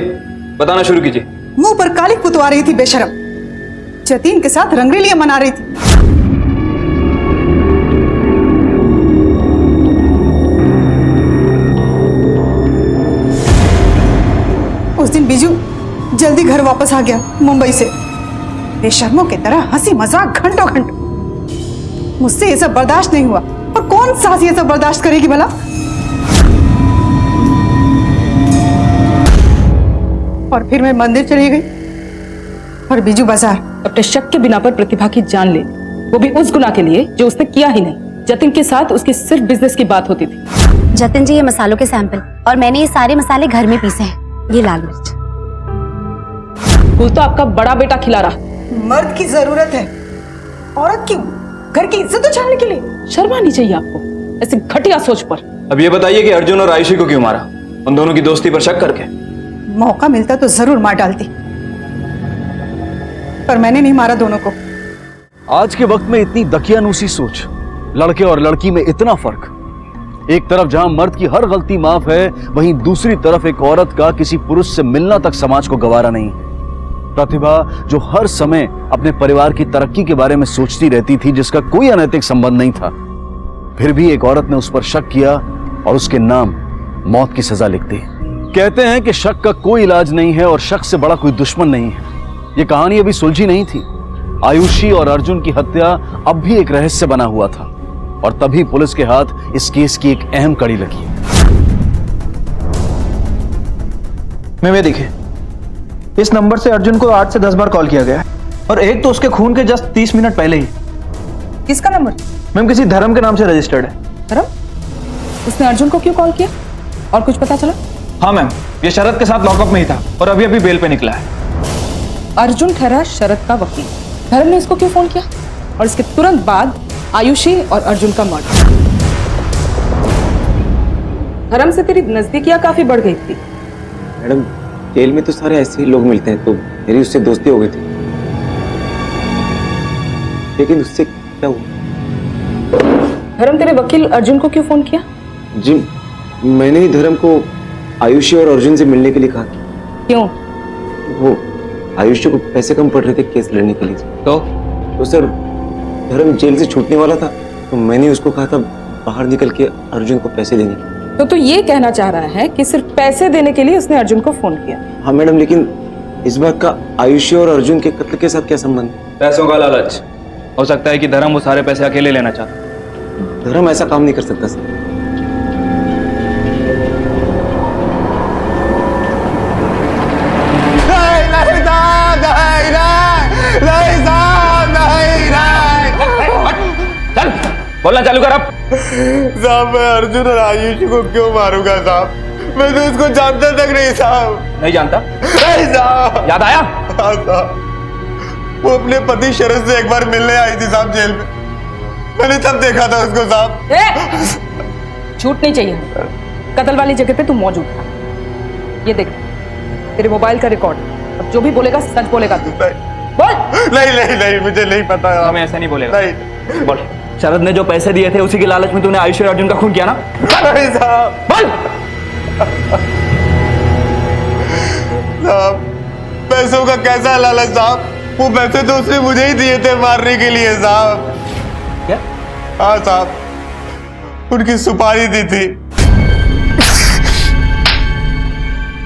बताना शुरू कीजिए। मुंह पर काली पुतवा रही थी बेशरम, जतीन के साथ रंगरेलियां मना रही थी। घर वापस आ गया मुंबई से, बेशर्मों की तरह हंसी मजाक घंटों घंटों। मुझसे ये सब बर्दाश्त नहीं हुआ, और कौन सास ये सब बर्दाश्त करेगी भला? और फिर मैं मंदिर चली गई और बीजू बाजार। अपने शक के बिना पर प्रतिभा की जान ले, वो भी उस गुनाह के लिए जो उसने किया ही नहीं। जतिन के साथ उसकी सिर्फ बिजनेस की बात होती थी। जतिन जी, ये मसालों के सैंपल, और मैंने ये सारे मसाले घर में पीसे हैं। ये लाल मिर्च। वो तो आपका बड़ा बेटा खिला रहा। मर्द की जरूरत है, औरत क्यों? घर की इज्जत उछालने के लिए। शर्म आनी चाहिए आपको ऐसे घटिया सोच पर। अब ये बताइए कि अर्जुन और आयुषी को क्यों मारा? उन दोनों की दोस्ती पर शक करके? मौका मिलता तो जरूर मार डालती, पर मैंने नहीं मारा दोनों को। आज के वक्त में इतनी दकियानूसी सोच, लड़के और लड़की में इतना फर्क। एक तरफ जहां मर्द की हर गलती माफ है, वहीं दूसरी तरफ एक औरत का किसी पुरुष से मिलना तक समाज को गवारा नहीं। प्रतिभा जो हर समय अपने परिवार की तरक्की के बारे में सोचती रहती थी, जिसका कोई अनैतिक संबंध नहीं था, फिर भी एक औरत ने उस पर शक किया और उसके नाम मौत की सजा लिख दी। कहते हैं कि शक का कोई इलाज नहीं है और शक से बड़ा कोई दुश्मन नहीं है। ये कहानी अभी सुलझी नहीं थी। आयुषी और अर्जुन की हत्या अब भी एक रहस्य बना हुआ था, और तभी पुलिस के हाथ इस केस की एक अहम कड़ी लगी। मैं देखिए, इस नंबर से अर्जुन को 8 से 10 बार कॉल किया गया है, और एक तो उसके खून के जस्ट 30 मिनट पहले ही। किसका नंबर? मैम, किसी धर्म के नाम से रजिस्टर्ड है। धर्म? उसने अर्जुन को क्यों कॉल किया? और कुछ पता चला? हाँ मैम, ये शरद के साथ लॉकअप में ही था और अभी अभी बेल पे निकला है। अर्जुन ठहरा शरद का वकील, धर्म ने इसको क्यों फोन किया? और इसके तुरंत बाद आयुषी और अर्जुन का मर्डर। धर्म से तेरी नजदीकियां काफी बढ़ गई थी। मैडम, जेल में तो सारे ऐसे ही लोग मिलते हैं, तो मेरी उससे दोस्ती हो गई थी। लेकिन उससे क्या हुआ? धर्म, तेरे वकील अर्जुन को क्यों फोन किया? जी, मैंने ही धर्म को आयुषी और अर्जुन से मिलने के लिए कहा। क्यों? वो आयुषी को पैसे कम पड़ रहे थे केस लड़ने के लिए। तो सर, धर्म जेल से छूटने वाला था, तो मैंने उसको कहा था बाहर निकल के अर्जुन को पैसे देने के। तो तू ये कहना चाह रहा है कि सिर्फ पैसे देने के लिए उसने अर्जुन को फोन किया? हाँ मैडम, लेकिन इस बात का आयुषी और अर्जुन के कत्ल के साथ क्या संबंध? पैसों का लालच। हो सकता है कि धर्म वो सारे पैसे अकेले लेना चाहता। धर्म ऐसा काम नहीं कर सकता सर। चल बोलना चालू कर अब। साहब, मैं अर्जुन और आयुषी को क्यों मारूंगा साहब? मैं तो उसको जानता तक नहीं साहब। नहीं जानता? नहीं साहब। याद आया? हाँ साहब, वो अपने पति शरद से एक बार मिलने आई थी साहब जेल में। मैंने तब देखा था उसको साहब। झूठ नहीं चाहिए। कत्ल वाली जगह पे तू मौजूद था। ये देख, तेरे मोबाइल का रिकॉर्ड। अब जो भी बोलेगा सच बोलेगा तू। बोल। नहीं नहीं नहीं, मुझे नहीं पता। हमें ऐसा नहीं बोलेगा। नहीं। बोल। शरद ने जो पैसे दिए थे उसी के लालच में तूने आयुषी और अर्जुन का खून किया ना? नहीं साहब। बोल। साहब, पैसों का कैसा लालच साहब? वो पैसे तो उसने मुझे ही दिए थे मारने के लिए साहब। क्या? हाँ साहब, उनकी सुपारी दी थी।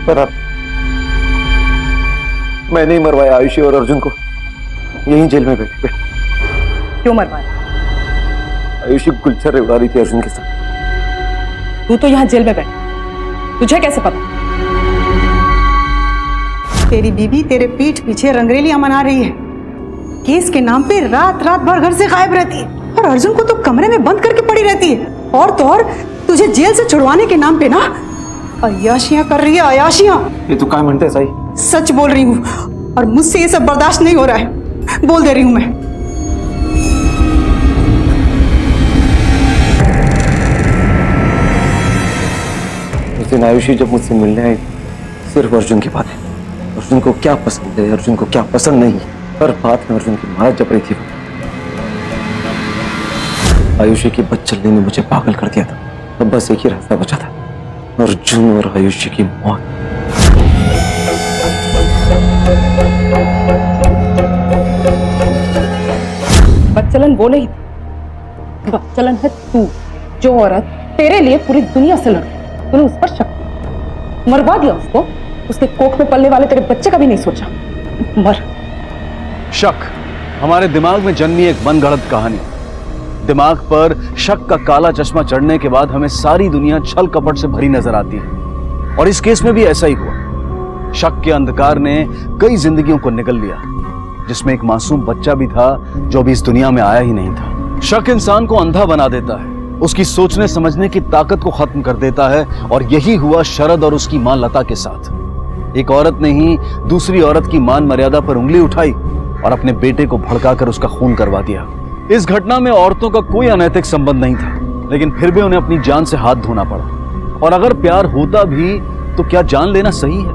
पर अब मैंने ही मरवाया आयुषी और अर्जुन को, यहीं जेल में बैठे। क्यों मरवाया? आयुषी गुलछर उड़ा रही थी अर्जुन के साथ। तू तो यहाँ जेल में बैठा, तुझे कैसे पता? तेरी बीबी तेरे पीठ पीछे रंगरेलियां मना रही है। केस के नाम पे रात रात भर घर से गायब रहती है, और अर्जुन को तो कमरे में बंद करके पड़ी रहती है। और तो और तुझे जेल से छुड़वाने के नाम पे ना अय्याशियां कर रही है, अय्याशियां। ये तू क्या म्हणते सही? सच बोल रही हूँ, और मुझसे ये सब बर्दाश्त नहीं हो रहा है। बोल दे रही हूँ मैं। उस दिन आयुषी जब मुझसे मिलने आई, सिर्फ अर्जुन की बात है। अर्जुन को क्या पसंद है, अर्जुन को क्या पसंद नहीं, हर बात में अर्जुन की मार जप रही थी। आयुषी की बदचलनी ने मुझे पागल कर दिया था। अब बस एक ही रास्ता बचा था, अर्जुन और आयुषी की मौत। बदचलन वो नहीं, बदचलन है तू, जो औरत तेरे लिए पूरी दुनिया से लड़, तूने उस पर शक किया, मरवा दिया उसको, उसके कोख में पलने वाले तेरे बच्चे का भी नहीं सोचा। मर। शक हमारे दिमाग में जन्मी एक मनगढ़ंत कहानी। दिमाग पर शक का काला चश्मा चढ़ने के बाद हमें सारी दुनिया छल कपट से भरी नजर आती है, और इस केस में भी ऐसा ही हुआ। शक के अंधकार ने कई जिंदगियों को निगल लिया, जिसमें एक मासूम बच्चा भी था जो अभी इस दुनिया में आया ही नहीं था। शक इंसान को अंधा बना देता है, उसकी सोचने समझने की ताकत को खत्म कर देता है, और यही हुआ शरद और उसकी मां लता के साथ। एक औरत ने ही दूसरी औरत की मान मर्यादा पर उंगली उठाई और अपने बेटे को भड़काकर उसका खून करवा दिया। इस घटना में औरतों का कोई अनैतिक संबंध नहीं था, लेकिन फिर भी उन्हें अपनी जान से हाथ धोना पड़ा। और अगर प्यार होता भी तो क्या जान लेना सही है?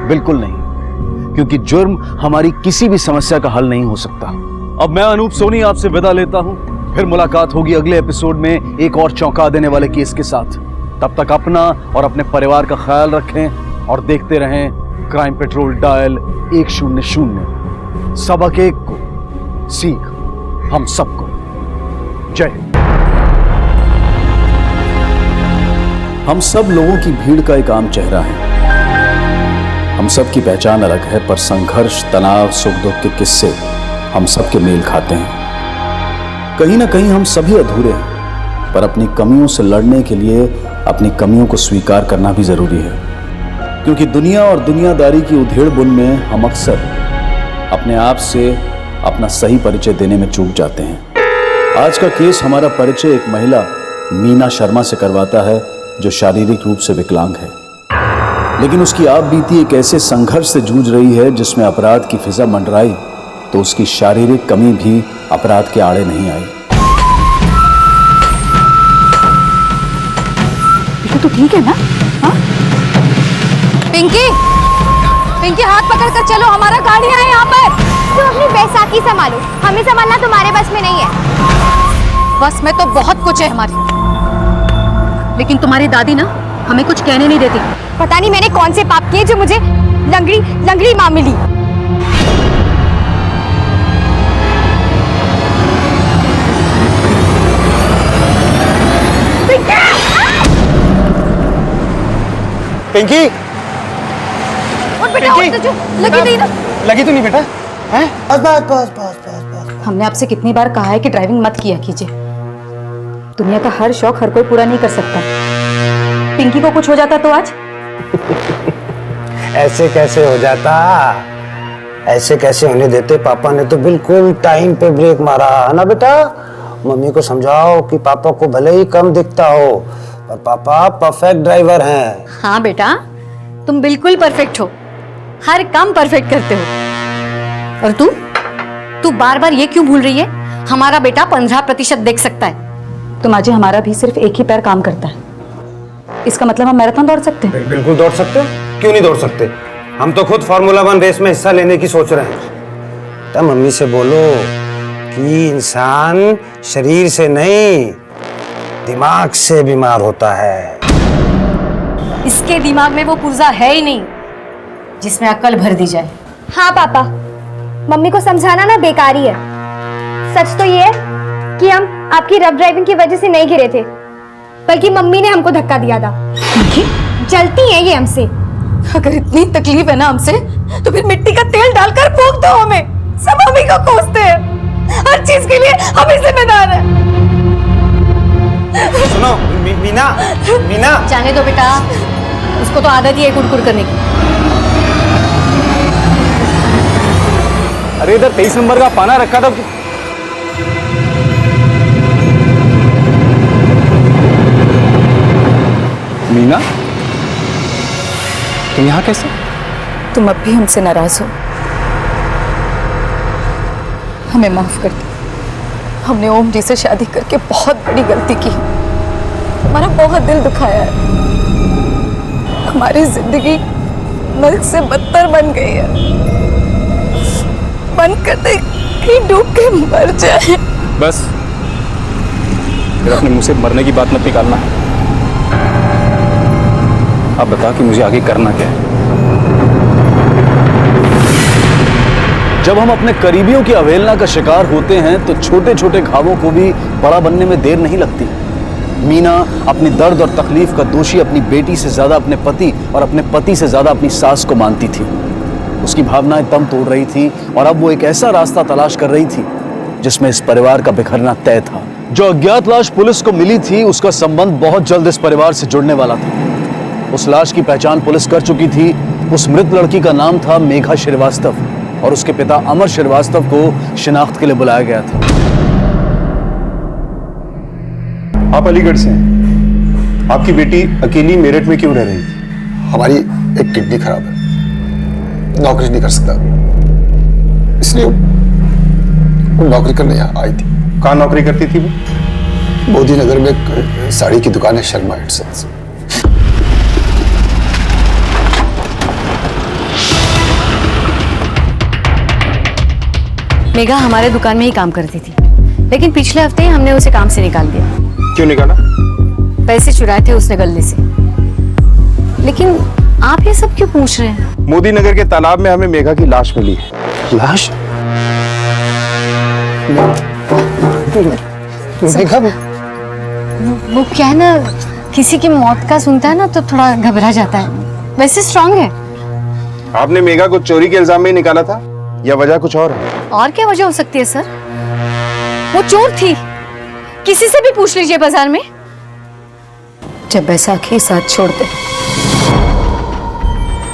बिल्कुल नहीं, क्योंकि जुर्म हमारी किसी भी समस्या का हल नहीं हो सकता। अब मैं अनूप सोनी आपसे विदा लेता हूं, फिर मुलाकात होगी अगले एपिसोड में एक और चौंका देने वाले केस के साथ। तब तक अपना और अपने परिवार का ख्याल रखें और देखते रहें क्राइम पेट्रोल डायल 100। सबक एक को, सीख हम सबको। जय हिंद। हम सब लोगों की भीड़ का एक आम चेहरा है। हम सब की पहचान अलग है, पर संघर्ष, तनाव, सुख दुख के किस्से हम सब के मेल खाते हैं। कहीं ना कहीं हम सभी अधूरे हैं, पर अपनी कमियों से लड़ने के लिए अपनी कमियों को स्वीकार करना भी जरूरी है, क्योंकि दुनिया और दुनियादारी की उधेड़ बुन में हम अक्सर अपने आप से अपना सही परिचय देने में चूक जाते हैं। आज का केस हमारा परिचय एक महिला मीना शर्मा से करवाता है, जो शारीरिक रूप से विकलांग है, लेकिन उसकी आप बीती एक ऐसे संघर्ष से जूझ रही है जिसमें अपराध की फिजा मंडराई तो उसकी शारीरिक कमी भी अपराध के आड़े नहीं आई। तो ठीक है ना? हाँ? पिंकी, पिंकी हाथ पकड़ कर चलो, हमारा गाड़ी है यहाँ पर। तुम अपनी बैसाखी संभालो, हमें संभालना तुम्हारे बस में नहीं है। बस में तो बहुत कुछ है हमारी, लेकिन तुम्हारी दादी ना हमें कुछ कहने नहीं देती। पता नहीं मैंने कौन से पाप किए जो मुझे लंगड़ी माँ मिली। पिंकी, उठ बेटा, उठ तो, लगी नहीं ना? लगी तो नहीं बेटा? हैं? बस। हमने आपसे कितनी बार कहा है कि ड्राइविंग मत किया कीजिए। दुनिया का हर शौक हर कोई पूरा नहीं कर सकता। पिंकी को कुछ हो जाता तो आज? ऐसे कैसे हो जाता? ऐसे कैसे होने देते? पापा ने तो बिल्कुल टाइम पे ब्रेक मारा है ना बेटा। मम्मी को समझाओ कि पापा को भले ही कम दिखता हो, पर पापा परफेक्ट ड्राइवर हैं। हाँ बेटा, तुम बिल्कुल परफेक्ट हो, हर काम परफेक्ट करते हो। और तू बार बार ये क्यों भूल रही है? हमारा बेटा 15% देख सकता है। तुम आज हमारा भी सिर्फ एक ही पैर काम करता है। इसका मतलब हम मैराथन दौड़ सकते हैं? बिल्कुल दौड़ सकते हैं, क्यों नहीं दौड़ सकते? हम तो खुद फार्मूला 1 रेस में हिस्सा लेने की सोच रहे हैं। तब मम्मी से बोलो कि इंसान शरीर से नहीं दिमाग से बीमार होता है। इसके दिमाग में वो पुर्जा है ही नहीं जिसमें अक्ल भर दी जाए। हाँ पापा, मम्मी को समझाना ना बेकार ही है। सच तो ये है कि हम आपकी रफ ड्राइविंग की वजह से नहीं गिरे थे, बल्कि मम्मी ने हमको धक्का दिया था। जलती है ये हमसे। अगर इतनी तकलीफ है ना हमसे, तो फिर मिट्टी का तेल डालकर फूंक दो हमें। सब हम ही को कोसते हैं, हर चीज के लिए हम ही जिम्मेदार हैं। सुनो मीना, जाने दो बेटा, उसको तो आदत ही है कुड़कुड़ करने की। अरे इधर 23 नंबर का पाना रखा था। मीना, तुम यहाँ कैसे? तुम अब भी हमसे नाराज हो? हमें माफ कर दो। हमने ओम जी से शादी करके बहुत बड़ी गलती की है। हमारा बहुत दिल दुखाया है। हमारी जिंदगी नर्क से बदतर बन गई है। मन करते कि डूब के मर जाए। बस फिर अपने मुंह से मरने की बात मत निकालना। अब बता कि मुझे आगे करना क्या है। जब हम अपने करीबियों की अवहेलना का शिकार होते हैं तो छोटे छोटे घावों को भी बड़ा बनने में देर नहीं लगती। मीना अपनी दर्द और तकलीफ का दोषी अपनी बेटी से ज्यादा अपने पति और अपने पति से ज्यादा अपनी सास को मानती थी। उसकी भावनाएं दम तोड़ रही थी और अब वो एक ऐसा रास्ता तलाश कर रही थी जिसमें इस परिवार का बिखरना तय था। जो अज्ञात लाश पुलिस को मिली थी उसका संबंध बहुत जल्द इस परिवार से जुड़ने वाला था। उस लाश की पहचान पुलिस कर चुकी थी। उस मृत लड़की का नाम था मेघा श्रीवास्तव और उसके पिता अमर श्रीवास्तव को शिनाख्त के लिए बुलाया गया था। आप अलीगढ़ से हैं। आपकी बेटी अकेली मेरठ में क्यों रह रही थी? हमारी एक किडनी खराब है, नौकरी नहीं कर सकता, इसलिए वो नौकरी करने यहाँ आई थी। कहाँ नौकरी करती थी वो? मोदी नगर में एक साड़ी की दुकान है, शर्मा एंड सन्स। मेघा हमारे दुकान में ही काम करती थी, लेकिन पिछले हफ्ते ही हमने उसे काम से निकाल दिया। क्यों निकाला? पैसे चुराए थे उसने गले से। लेकिन आप ये सब क्यों पूछ रहे हैं? मोदी नगर के तालाब में हमें मेघा की लाश मिली है। लाश? मेघा? वो क्या है ना, किसी की मौत का सुनता है ना तो थोड़ा घबरा जाता है, वैसे स्ट्रांग है। आपने मेघा को चोरी के इल्जाम में ही निकाला था या वजह कुछ और है? और क्या वजह हो सकती है सर? वो चोर थी, किसी से भी पूछ लीजिए बाजार में। जब बैसाखी साथ छोड़ दे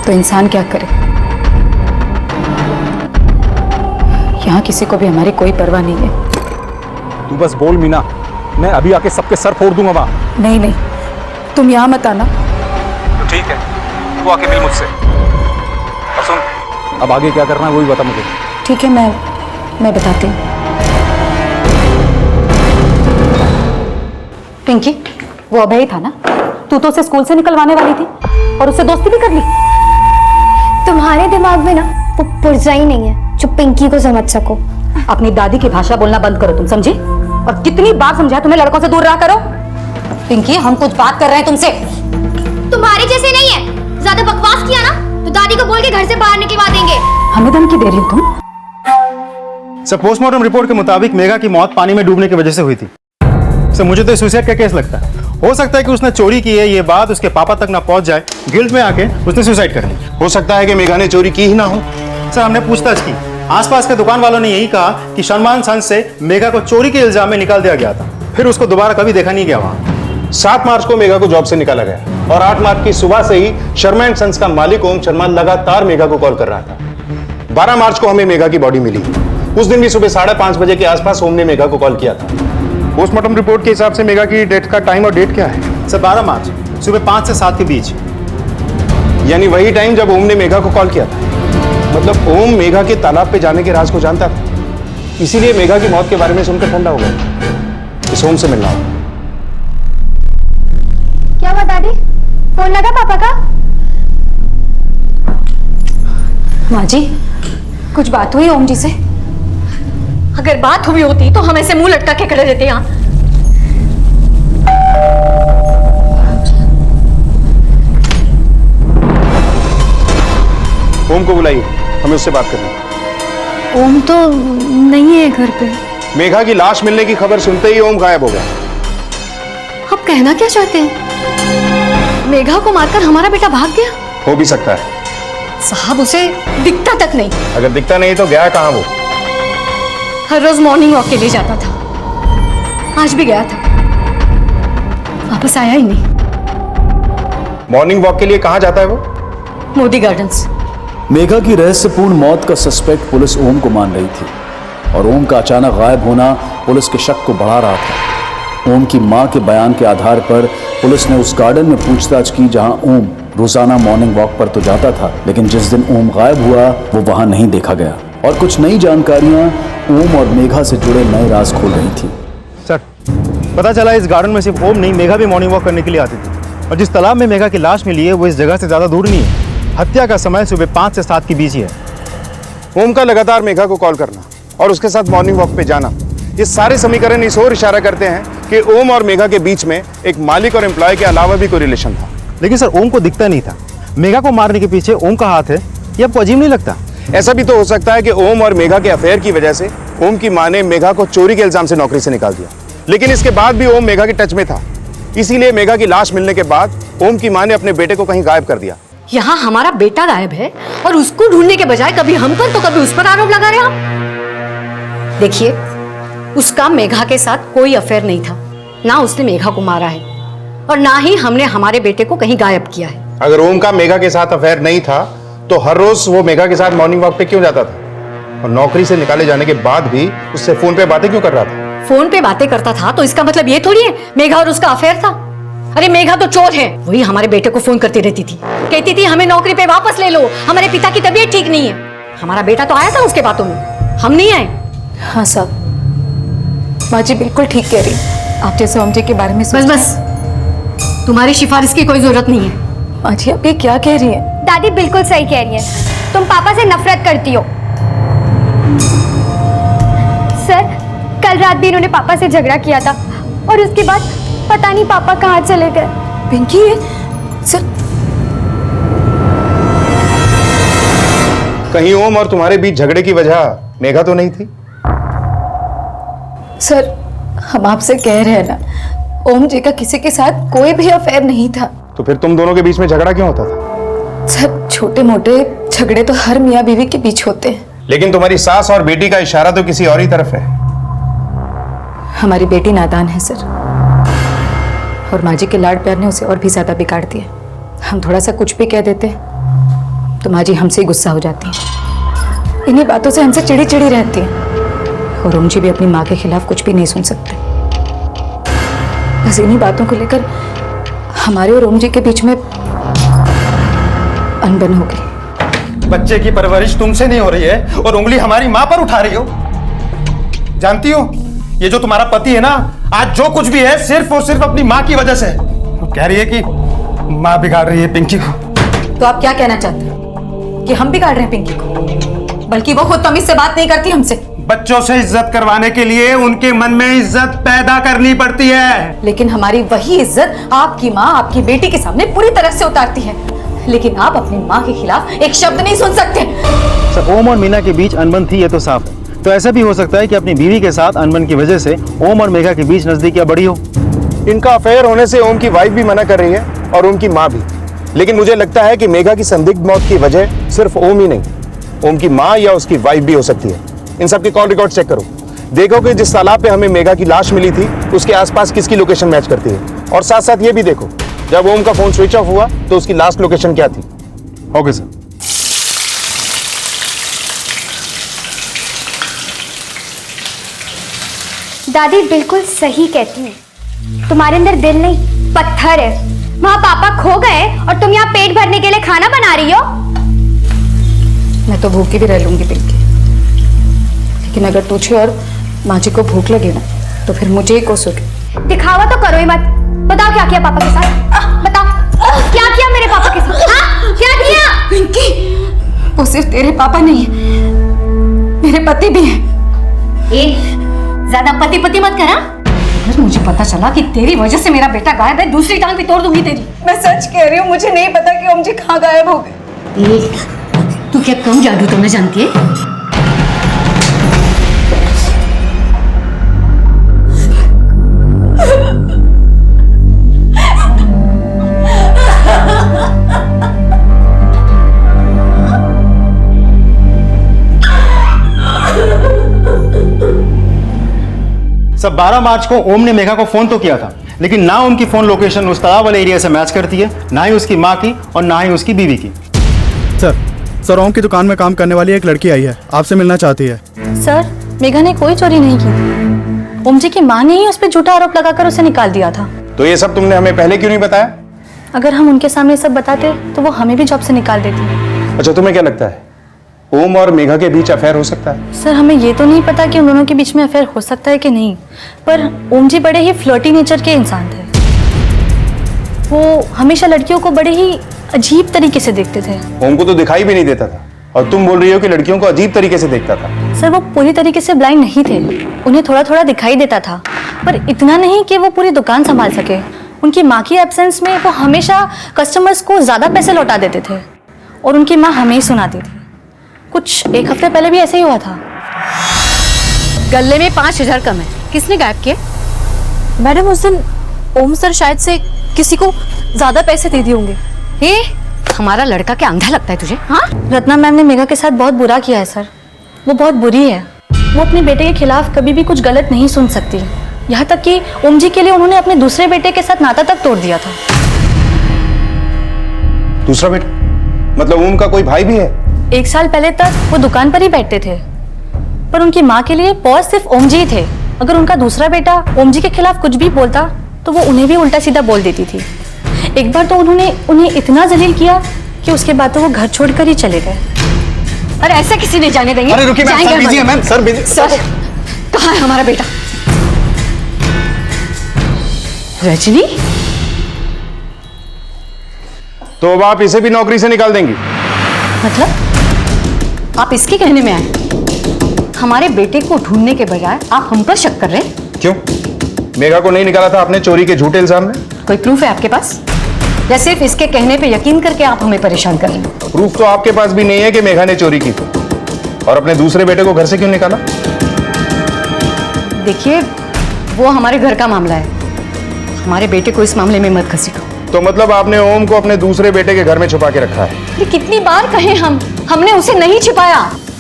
तो इंसान क्या करे? यहाँ किसी को भी हमारी कोई परवाह नहीं है। तू बस बोल मीना, मैं अभी आके सबके सर फोड़ दूंगा वहां। नहीं नहीं, तुम यहाँ मत आना। तो ठीक है, तू आके मिल मुझसे। और सुन, अब आगे क्या करना है वो भी बता मुझे। ठीक है, मैं बताती हूँ। पिंकी, वो अभय था ना, तू तो उसे स्कूल से निकलवाने वाली थी और उससे दोस्ती भी कर ली। तुम्हारे दिमाग में ना वो पुर्जा ही नहीं है जो पिंकी को समझ सको। अपनी दादी की भाषा बोलना बंद करो, तुम समझे? और कितनी बार समझाया तुम्हें लड़कों से दूर रहा करो। पिंकी, हम कुछ बात कर रहे हैं तुमसे। तुम्हारे जैसे नहीं है, ज्यादा बकवास किया ना तो दादी को बोल के घर से बाहर निकलवा देंगे। हमें धमकी दे रही हो तुम? सर, पोस्टमार्टम रिपोर्ट के मुताबिक मेघा की मौत पानी में डूबने की वजह से हुई थी। सर, मुझे तो सुसाइड का केस लगता है। हो सकता है कि उसने चोरी की है, ये बात उसके पापा तक ना पहुंच जाए, गिल्ट में आके उसने सुसाइड कर ली। हो सकता है कि मेघा ने चोरी की ही ना हो। सर, हमने पूछताछ की, आसपास के दुकान वालों ने यही कहा कि शर्मान सन्स से मेघा को चोरी के इल्जाम में निकाल दिया गया था, फिर उसको दोबारा कभी देखा नहीं गया वहां। 7 मार्च को मेघा को जॉब से निकाला गया और 8 मार्च की सुबह से ही शर्मा एंड सन्स का मालिक ओम शर्मा लगातार मेघा को कॉल कर रहा था। 12 मार्च को हमें मेघा की बॉडी मिली। उस दिन भी सुबह 5:30 बजे के आसपास ओम ने मेघा को कॉल किया था। पोस्टमार्टम रिपोर्ट के हिसाब से मेघा की डेथ का टाइम और डेट क्या है? सर, 12 मार्च सुबह 5 से 7 के बीच, यानी वही टाइम जब ओम ने मेघा को कॉल किया था। मतलब ओम मेघा के तालाब पे जाने के राज को जानता था, इसीलिए मेघा की मौत के बारे में सुनकर ठंडा हो गया। इस ओम से मिलना होगा। क्या हुआ दादी, फोन लगा पापा का? माँ जी, कुछ बात हुई ओम जी से? अगर बात हुई होती तो हम ऐसे मुंह लटका के खड़े रहते यहाँ। ओम को बुलाइए, हमें उससे बात करनी है। ओम तो नहीं है घर पे। मेघा की लाश मिलने की खबर सुनते ही ओम गायब हो गया। आप कहना क्या चाहते हैं? मेघा को मारकर हमारा बेटा भाग गया? हो भी सकता है साहब, उसे दिखता तक नहीं। अगर दिखता नहीं तो गया कहाँ वो? हर रोज मॉर्निंग वॉक के लिए जाता था, आज भी गया था, वापस आया ही नहीं। मॉर्निंग वॉक के लिए कहाँ जाता है वो? मोदी गार्डन्स। मेघा की रहस्यपूर्ण मौत का सस्पेक्ट पुलिस ओम को मान रही थी और ओम का अचानक गायब होना पुलिस के शक को बढ़ा रहा था। ओम की मां के बयान के आधार पर पुलिस ने उस गार्डन में पूछताछ की जहां ओम रोजाना मॉर्निंग वॉक पर तो जाता था, लेकिन जिस दिन ओम गायब हुआ वो वहां नहीं देखा गया और कुछ नई जानकारियां ओम और मेघा से जुड़े नए राज खोल रही थी। सर, पता चला इस गार्डन में सिर्फ ओम नहीं, मेघा भी मॉर्निंग वॉक करने के लिए आती थी और जिस तालाब में मेघा की लाश मिली है वो इस जगह से ज्यादा दूर नहीं है। हत्या का समय सुबह 5 से 7 के बीच ही है। ओम का लगातार मेघा को कॉल करना और उसके साथ मॉर्निंग वॉक पे जाना, ये सारे समीकरण इस ओर इशारा करते हैं कि ओम और मेघा के बीच में एक मालिक और एम्प्लॉय के अलावा भी कोई रिलेशन था। लेकिन सर, ओम को दिखता नहीं था। मेघा को मारने के पीछे ओम का हाथ है, ये आपको अजीब नहीं लगता? ऐसा भी तो हो सकता है कि ओम और मेघा के अफेयर की वजह से ओम की मां ने मेघा को चोरी के इल्जाम से नौकरी से निकाल दिया, लेकिन इसके बाद भी ओम मेघा के टच में था। इसीलिए मेघा की लाश मिलने के बाद ओम की मां ने अपने बेटे को कहीं गायब कर दिया। यहाँ हमारा बेटा गायब है और उसको ढूंढने के बजाय कभी हम पर तो कभी उस पर आरोप लगा रहे हैं आप। देखिए, उसका मेघा के साथ कोई अफेयर नहीं था, ना उसने मेघा को मारा है और ना ही हमने हमारे बेटे को कहीं गायब किया है। अगर ओम का मेघा के साथ अफेयर नहीं था तो हर रोज वो मेघा के साथ मॉर्निंग वॉक पे क्यों जाता था, और नौकरी से निकाले जाने के बाद भी उससे फोन पे बातें क्यों कर रहा था? फोन पे बातें करता था तो इसका मतलब ये थोड़ी है मेघा और उसका अफेयर था। अरे मेघा तो चोर है, वही हमारे बेटे को फोन करती रहती थी, कहती थी हमें नौकरी पे वापस ले लो, हमारे पिता की तबीयत ठीक नहीं है। हमारा बेटा तो आया था उसके बातों में, हम नहीं आए। हाँ साहब, माँ जी बिल्कुल ठीक कह रही। आप जैसे ओम जी के बारे में बस बस, तुम्हारी सिफारिश की कोई जरूरत नहीं है। माँ जी आप ये क्या कह रही हैं? दादी बिल्कुल सही कह रही है, तुम पापा से नफरत करती हो। सर, कल रात भी इन्होंने पापा से झगड़ा किया था और उसके बाद पता नहीं पापा कहाँ चले गए। पिंकी, सर कहीं ओम और तुम्हारे बीच झगड़े की वजह मेघा तो नहीं थी? सर, हम आपसे कह रहे हैं ना, ओम जी का किसी के साथ कोई भी अफेयर नहीं था। तो फिर तुम दोनों के बीच में झगड़ा क्यों होता था? सर, छोटे मोटे झगड़े तो हर मियाँ बीवी के बीच होते हैं। लेकिन तुम्हारी सास और बेटी का इशारा तो किसी और ही तरफ है। हमारी बेटी नादान है सर, और माँ जी के लाड प्यार ने उसे और भी ज्यादा बिगाड़ दिया। हम थोड़ा सा कुछ भी कह देते तो माँ जी हमसे ही गुस्सा हो जाती हैं। इन्हीं बातों से हमसे चिड़ी चिड़ी रहती हैं, और ओम जी भी अपनी माँ के खिलाफ कुछ भी नहीं सुन सकते। बस इन्हीं बातों को लेकर हमारे और ओम जी के बीच में अनबन हो गई। बच्चे की परवरिश तुमसे नहीं हो रही है और उंगली हमारी माँ पर उठा रही हो। जानती हो, ये जो तुम्हारा पति है ना, आज जो कुछ भी है सिर्फ और सिर्फ अपनी माँ की वजह से है। वो कह रही है कि माँ बिगाड़ रही है पिंकी को। तो आप क्या कहना चाहते हैं कि हम बिगाड़ रहे हैं पिंकी को? बल्कि वो खुद तमीज से बात नहीं करती हमसे। बच्चों से इज्जत करवाने के लिए उनके मन में इज्जत पैदा करनी पड़ती है। लेकिन हमारी वही इज्जत आपकी माँ आपकी बेटी के सामने पूरी तरह से उतारती है, लेकिन आप अपनी माँ के खिलाफ एक शब्द नहीं सुन सकते। सर, ओम और मीना के बीच अनबन थी, ये तो साफ है। तो ऐसा भी हो सकता है कि अपनी बीवी के साथ अनबन की वजह से ओम और मेघा के बीच नजदीकियां बढ़ी हो। इनका अफेयर होने से ओम की वाइफ भी मना कर रही है और ओम की माँ भी। लेकिन मुझे लगता है कि मेघा की संदिग्ध मौत की वजह सिर्फ ओम ही नहीं, ओम की माँ या उसकी वाइफ भी हो सकती है। इन सब के कॉल रिकॉर्ड चेक करो, देखो कि जिस तालाब पे हमें मेघा की लाश मिली थी उसके आसपास किसकी लोकेशन मैच करती है, और साथ साथ ये भी देखो जब ओम का फोन स्विच ऑफ हुआ तो उसकी लास्ट लोकेशन क्या थी। Okay sir. दादी बिल्कुल सही कहती है, तुम्हारे अंदर दिल नहीं पत्थर है। वहाँ पापा खो गए और तुम यहाँ पेट भरने के लिए खाना बना रही हो। मैं तो भूखी भी रह लूंगी पिंकी, लेकिन अगर तुझे और माँ जी को भूख लगे ना तो फिर मुझे ही कोसोगे। दिखावा तो करो ही मत। बताओ क्या किया पापा के साथ, बताओ क्या किया मेरे पापा के साथ। क्या किया? पिंकी, वो सिर्फ तेरे पापा नहीं है, मेरे पति भी हैं। ज्यादा पति पति मत करा। अगर मुझे पता चला कि तेरी वजह से मेरा बेटा गायब है, दूसरी टांग भी तोड़ दूंगी तेरी। मैं सच कह रही हूँ, मुझे नहीं पता कि ओम जी कहाँ गायब हो गए। तू क्या कम जादू तो मैं जानती है? सब 12 मार्च को ओम ने मेघा को फोन तो किया था, लेकिन ना ओम की फोन लोकेशन उस तालाब वाले एरिया से मैच करती है, ना ही उसकी माँ की और ना ही उसकी बीवी की। सर, ओम की दुकान में काम करने वाली एक लड़की आई है, आपसे मिलना चाहती है। सर, मेघा ने कोई चोरी नहीं की। ओम जी की माँ ने ही उस पर झूठा आरोप लगाकर उसे निकाल दिया था। तो ये सब तुमने हमें पहले क्यों नहीं बताया? अगर हम उनके सामने सब बताते तो वो हमें भी जॉब से निकाल देती। अच्छा, तुम्हें क्या लगता है ओम और मेघा के बीच अफेयर हो सकता है? सर, हमें ये तो नहीं पता कि उन दोनों के बीच में अफेयर हो सकता है कि नहीं, पर ओम जी बड़े ही फ्लर्टी नेचर के इंसान थे। वो हमेशा लड़कियों को बड़े ही अजीब तरीके से देखते थे। ओम को तो दिखाई भी नहीं देता था, और तुम बोल रही हो कि लड़कियों को अजीब तरीके से देखता था। सर, वो पूरी तरीके से ब्लाइंड नहीं थे, उन्हें थोड़ा थोड़ा दिखाई देता था, पर इतना नहीं कि वो पूरी दुकान संभाल सके। उनकी माँ की एब्सेंस में वो हमेशा कस्टमर्स को ज्यादा पैसे लौटा देते थे, और उनकी माँ हमें ही सुनाती थी। कुछ एक हफ्ते पहले भी ऐसे ही हुआ था। गले में 5000 कम है, किसने गायब किए? मैडम, उस दिन ओम सर शायद से किसी को ज्यादा पैसे दे दिए होंगे। हमारा लड़का क्या अंधा लगता है तुझे? हाँ, रत्ना मैम ने मेघा के साथ बहुत बुरा किया है सर। वो बहुत बुरी है। वो अपने बेटे के खिलाफ कभी भी कुछ गलत नहीं सुन सकती। यहाँ तक कि ओम जी के लिए उन्होंने अपने दूसरे बेटे के साथ नाता तक तोड़ दिया था। दूसरा बेटा मतलब ओम का कोई भाई भी है? 1 साल पहले तक वो दुकान पर ही बैठते थे, पर उनकी माँ के लिए बॉस सिर्फ ओम जी ही थे। अगर उनका दूसरा बेटा ओम जी के खिलाफ कुछ भी बोलता तो वो उन्हें भी उल्टा सीधा बोल देती थी। एक बार तो उन्होंने उन्हें इतना जलील किया कि उसके बाद तो वो घर छोड़कर ही चले गए। अरे ऐसा किसी नहीं जाने देंगे। अरे रुकिए मैम, सर बिजी है मैम, सर बिजी। सर कहाँ है हमारा बेटा? रजनी, तो अब आप इसे भी नौकरी से निकाल देंगी? मतलब आप इसके कहने में आए? हमारे बेटे को ढूंढने के बजाय आप हम पर शक कर रहे हैं? क्यों? मेघा को नहीं निकाला था आपने चोरी के झूठे इल्जाम में? कोई प्रूफ है आपके पास या सिर्फ इसके कहने पे यकीन करके आप हमें परेशान कर रहे हैं? प्रूफ तो आपके पास भी नहीं है कि मेघा ने चोरी की थी। और अपने दूसरे बेटे को घर से क्यों निकाला? देखिए, वो हमारे घर का मामला है। हमारे बेटे को इस मामले में मत घसीटो। तो मतलब आपने ओम को अपने दूसरे बेटे के घर में छुपा के रखा है? ये कितनी बार कहें हमने उसे नहीं छिपाया।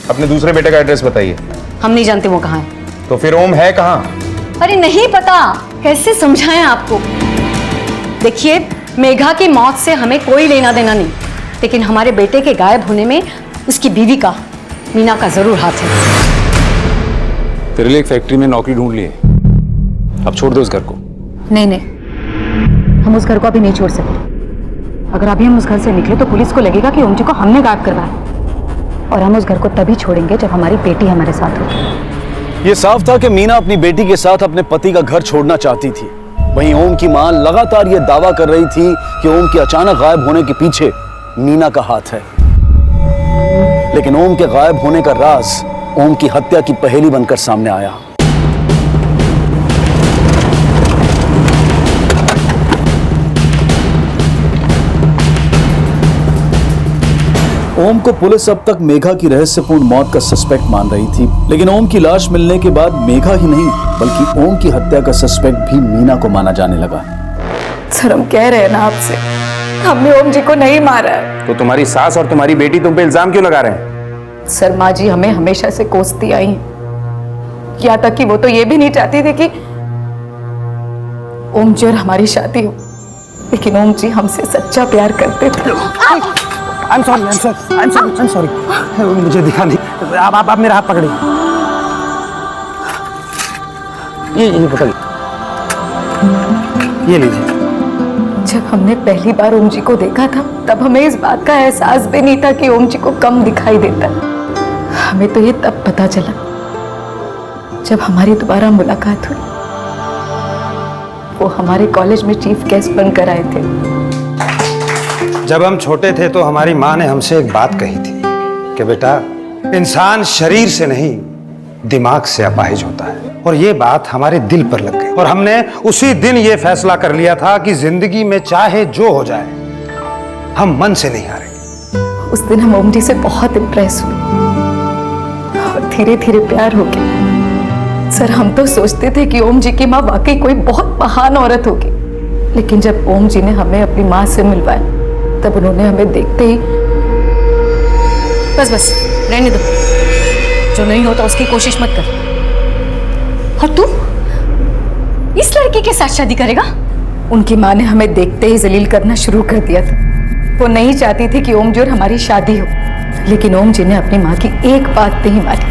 अपने दूसरे बेटे का एड्रेस बताइए। हम नहीं जानते वो कहाँ है। तो फिर ओम है कहाँ? अरे नहीं पता, कैसे समझाएं आपको? देखिए, मेघा की मौत से हमें कोई लेना देना नहीं, लेकिन हमारे बेटे के गायब होने में उसकी बीवी का, मीना का जरूर हाथ है। तेरे लिए एक फैक्ट्री में नौकरी ढूंढ ली है, अब छोड़ दो उस घर को। नहीं, हम उस घर को अभी नहीं छोड़ सकते। अगर अभी हम उस घर से निकले तो पुलिस को लगेगा कि ओम जी को हमने गायब करवाया, और हम उस घर को तभी छोड़ेंगे जब हमारी बेटी हमारे साथ होगी। ये साफ था कि मीना अपनी बेटी के साथ अपने पति का घर छोड़ना चाहती थी। वहीं ओम की मां लगातार यह दावा कर रही थी कि ओम के अचानक गायब होने के पीछे मीना का हाथ है। लेकिन ओम के गायब होने का राज ओम की हत्या की पहेली बनकर सामने आया। ओम को पुलिस अब तक मेघा की रहस्यपूर्ण मौत का सस्पेक्ट मान रही थी, लेकिन ओम की लाश मिलने के बाद मेघा ही नहीं बल्कि ओम की हत्या का सस्पेक्ट भी मीना को माना जाने लगा। सर, हम कह रहे हैं ना आपसे, हमने ओम जी को नहीं मारा है। तो तुम्हारी सास और तुम्हारी बेटी तुम पे इल्जाम क्यों लगा रहे हैं? सर, माँ जी हमें हमेशा से कोसती आई हैं। यहाँ तक कि वो तो ये भी नहीं चाहती थी कि ओम जी और हमारी शादी हो, लेकिन ओम जी हमसे सच्चा प्यार करते थे। I'm sorry. मुझे दिखा नहीं। आप मेरा हाथ पकड़िए। ये पकड़िए। ये लीजिए। जब हमने पहली बार ओम जी को देखा था तब हमें इस बात का एहसास भी नहीं था कि ओम जी को कम दिखाई देता है। हमें तो ये तब पता चला जब हमारी दोबारा मुलाकात हुई। वो हमारे कॉलेज में चीफ गेस्ट बनकर आए थे। जब हम छोटे थे तो हमारी माँ ने हमसे एक बात कही थी कि बेटा, इंसान शरीर से नहीं दिमाग से अपाहिज होता है। और ये बात हमारे दिल पर लग गई और हमने उसी दिन ये फैसला कर लिया था कि जिंदगी में चाहे जो हो जाए हम मन से नहीं हारेंगे। उस दिन हम ओम जी से बहुत इम्प्रेस हुए और धीरे धीरे प्यार हो गया। सर, हम तो सोचते थे कि ओम जी की माँ वाकई कोई बहुत महान औरत होगी, लेकिन जब ओम जी ने हमें अपनी माँ से मिलवाया तब उन्होंने हमें देखते ही बस रहने दो, जो नहीं होता उसकी कोशिश मत कर। और तू इस लड़के के साथ शादी करेगा? उनकी माँ ने हमें देखते ही जलील करना शुरू कर दिया था। वो नहीं चाहती थी कि ओम जी और हमारी शादी हो, लेकिन ओम जी ने अपनी माँ की एक बात नहीं मानी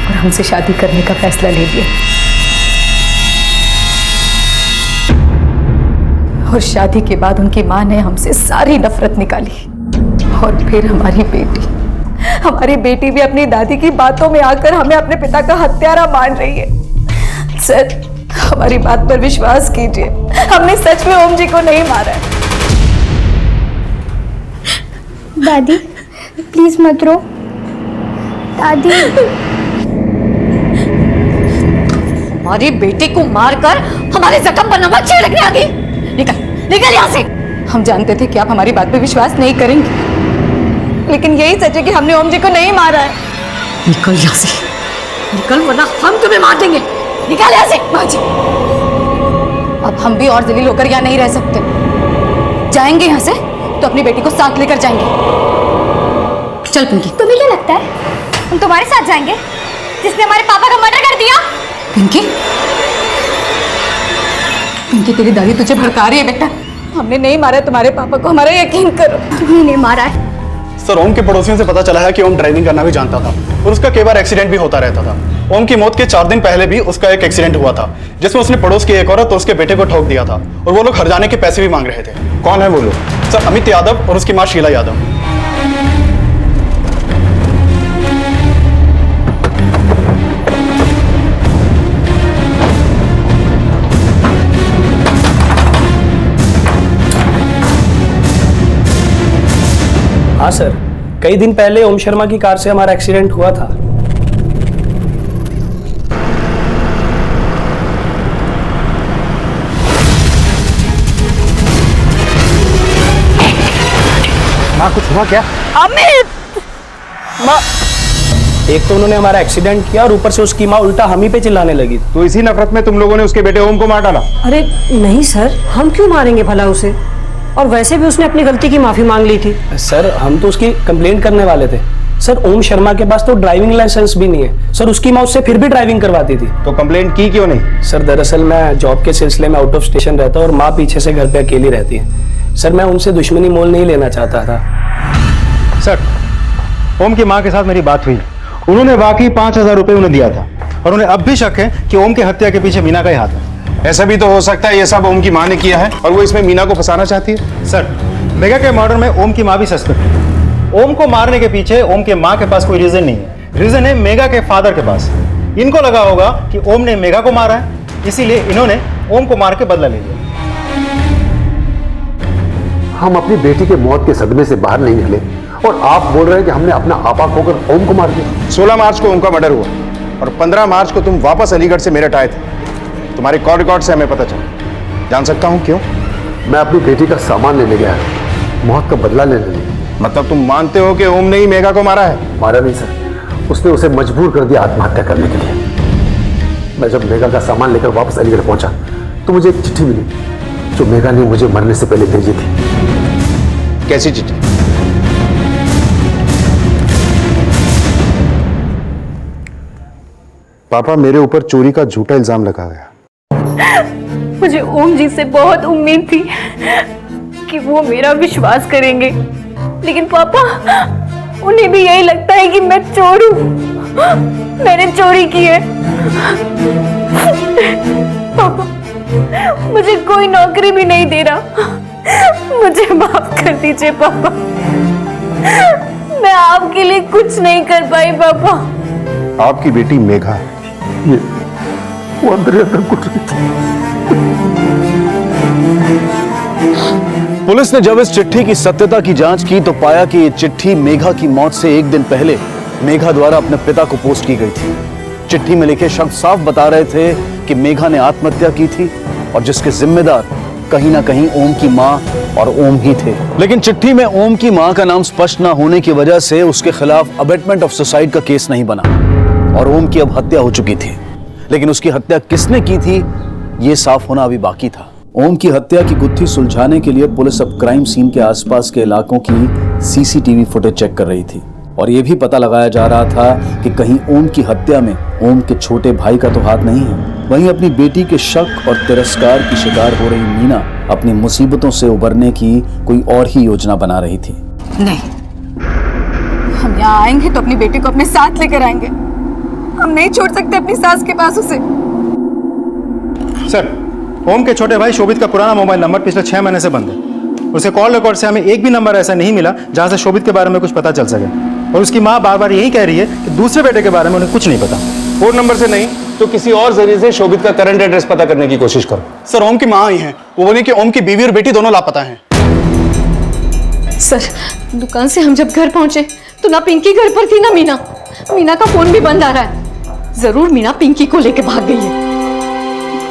और हमसे शादी करने का फैसला ले लिया। और शादी के बाद उनकी माँ ने हमसे सारी नफरत निकाली। और फिर हमारी बेटी भी अपनी दादी की बातों में आकर हमें अपने पिता का हत्यारा मान रही है। सर, हमारी बात पर विश्वास कीजिए, हमने सच में ओम जी को नहीं मारा है। दादी प्लीज मत रो। दादी, हमारी बेटी को मारकर हमारे जख्म पर नमक छिड़कने आ गई। निकल यहाँ से। हम जानते थे कि आप हमारी बात पे विश्वास नहीं करेंगे, लेकिन यही सच है कि हमने ओम जी को नहीं मारा है। निकल यहाँ से, निकल वरना हम तुम्हें मार देंगे। निकल यहाँ से। माँ जी, अब हम भी और जलील होकर यहाँ नहीं रह सकते। जाएंगे यहाँ से तो अपनी बेटी को साथ लेकर जाएंगे। चल पिंकी। तुम्हें क्या लगता है हम तुम्हारे साथ जाएंगे जिसने हमारे पापा का मर्डर कर दिया? पिंकी, पिंकी तेरी दादी तुझे भड़का रही है बेटा। हमने नहीं मारा तुम्हारे पापा को, हमारा यकीन करो। तुम्हें नहीं मारा है। सर, ओम के पड़ोसियों से पता चला है कि ओम ड्राइविंग करना भी जानता था और उसका कई बार एक्सीडेंट भी होता रहता था। ओम की मौत के 4 दिन पहले भी उसका एक एक्सीडेंट हुआ था जिसमें उसने पड़ोस की एक औरत और उसके बेटे को ठोक दिया था और वो लोग हर्जाने के पैसे भी मांग रहे थे। कौन है वो लोग? सर, अमित यादव और उसकी माँ शीला यादव। हाँ सर, कई दिन पहले ओम शर्मा की कार से हमारा एक्सीडेंट हुआ था। माँ, कुछ हुआ क्या? अमित! माँ, एक तो उन्होंने हमारा एक्सीडेंट किया और ऊपर से उसकी माँ उल्टा हम ही पे चिल्लाने लगी। तो इसी नफरत में तुम लोगों ने उसके बेटे ओम को मार डाला? अरे नहीं सर, हम क्यों मारेंगे भला उसे? और वैसे भी उसने अपनी गलती की माफी मांग ली थी। सर, हम तो उसकी कंप्लेंट करने वाले थे। सर, ओम शर्मा के पास तो ड्राइविंग लाइसेंस भी नहीं है। सर, उसकी माँ उससे फिर भी ड्राइविंग करवाती थी। तो कंप्लेंट की क्यों नहीं? सर, दरअसल मैं जॉब के सिलसिले में आउट ऑफ स्टेशन रहता हूँ और माँ पीछे से घर पे अकेली रहती है। सर, मैं उनसे दुश्मनी मोल नहीं लेना चाहता था। सर, ओम की माँ के साथ मेरी बात हुई। उन्होंने वाकई 5,000 रुपए उन्हें दिया था और उन्हें अब भी शक है कि ओम की हत्या के पीछे मीना का ही हाथ है। ऐसा भी तो हो सकता है ये सब ओम की माँ ने किया है और वो इसमें मीना को फंसाना चाहती है। सर, मेगा के मर्डर में ओम की माँ भी सस्पेक्ट है। ओम को मारने के पीछे ओम के माँ के पास कोई रीजन नहीं है। रीजन है मेगा के फादर के पास। इनको लगा होगा कि ओम ने मेगा को मारा है, इसीलिए इन्होंने ओम को मार के बदला ले लिया। हम अपनी बेटी के मौत के सदमे से बाहर नहीं निकले और आप बोल रहे हैं कि हमने अपना आपा खोकर ओम को मार दिया। 16 मार्च को ओम का मर्डर हुआ और 15 मार्च को तुम वापस अलीगढ़ से मेरठ आए थे। तुम्हारे कॉल रिकॉर्ड से हमें पता चला। जान सकता हूं क्यों? मैं अपनी बेटी का सामान लेने गया, मौत का बदला लेने नहीं। मतलब तुम मानते हो कि ओम ने ही मेगा को मारा है? मारा नहीं सर, उसने उसे मजबूर कर दिया आत्महत्या करने के लिए। मैं जब मेगा का सामान लेकर वापस अलीगढ़ पहुंचा तो मुझे एक चिट्ठी मिली जो मेगा ने मुझे मरने से पहले भेजी थी। कैसी चिट्ठी? पापा, मेरे ऊपर चोरी का झूठा इल्जाम लगा गया। मुझे ओम जी से बहुत उम्मीद थी कि वो मेरा विश्वास करेंगे, लेकिन पापा, उन्हें भी यही लगता है कि मैं चोर हूँ। मैंने चोरी की है। पापा, मुझे कोई नौकरी भी नहीं दे रहा। मुझे माफ कर दीजिए पापा। मैं आपके लिए कुछ नहीं कर पाई पापा। आपकी बेटी मेघा है। ये वो अंदर कुछ पुलिस ने जब इस चिट्ठी की सत्यता की जांच की तो पाया कि ये चिट्ठी मेघा की मौत से 1 दिन पहले मेघा द्वारा अपने पिता को पोस्ट की गई थी। चिट्ठी में लिखे शब्द साफ बता रहे थे कि मेघा ने आत्महत्या की थी और जिसके जिम्मेदार कहीं ना कहीं ओम की मां और ओम ही थे। लेकिन चिट्ठी में ओम की मां का नाम स्पष्ट न होने की वजह से उसके खिलाफ अबेटमेंट ऑफ सुसाइड का केस नहीं बना और ओम की अब हत्या हो चुकी थी। लेकिन उसकी हत्या किसने की थी, यह साफ होना अभी बाकी था। ओम की हत्या की गुत्थी सुलझाने के लिए पुलिस अब क्राइम सीन के आसपास के इलाकों की सीसीटीवी फुटेज चेक कर रही थी और यह भी पता लगाया जा रहा था कि कहीं ओम की हत्या में ओम के छोटे भाई का तो हाथ नहीं है। वहीं अपनी बेटी के शक और तिरस्कार की शिकार हो रही मीना अपनी मुसीबतों से उबरने की कोई और ही योजना बना रही थी। नहीं, हम यहाँ आएंगे तो अपनी बेटी को अपने साथ लेकर आएंगे। हम नहीं छोड़ सकते अपनी सास के पास उसे। सर, ओम के छोटे भाई शोभित का पुराना मोबाइल नंबर पिछले 6 महीने से बंद है। उसके कॉल रिकॉर्ड से हमें एक भी नंबर ऐसा नहीं मिला जहां से शोभित के बारे में कुछ पता चल सके और उसकी माँ बार बार यही कह रही है कि दूसरे बेटे के बारे में उन्हें कुछ नहीं पता। फोन नंबर से नहीं तो किसी और जरिए से शोभित का करंट एड्रेस पता करने की कोशिश करो। सर, ओम की माँ आई हैं। वो बोली कि ओम की बीवी और बेटी दोनों लापता हैं। सर, दुकान से हम जब घर पहुंचे तो ना पिंकी घर पर थी ना मीना। मीना का फोन भी बंद आ रहा है। जरूर मीना पिंकी को लेके भाग गई है।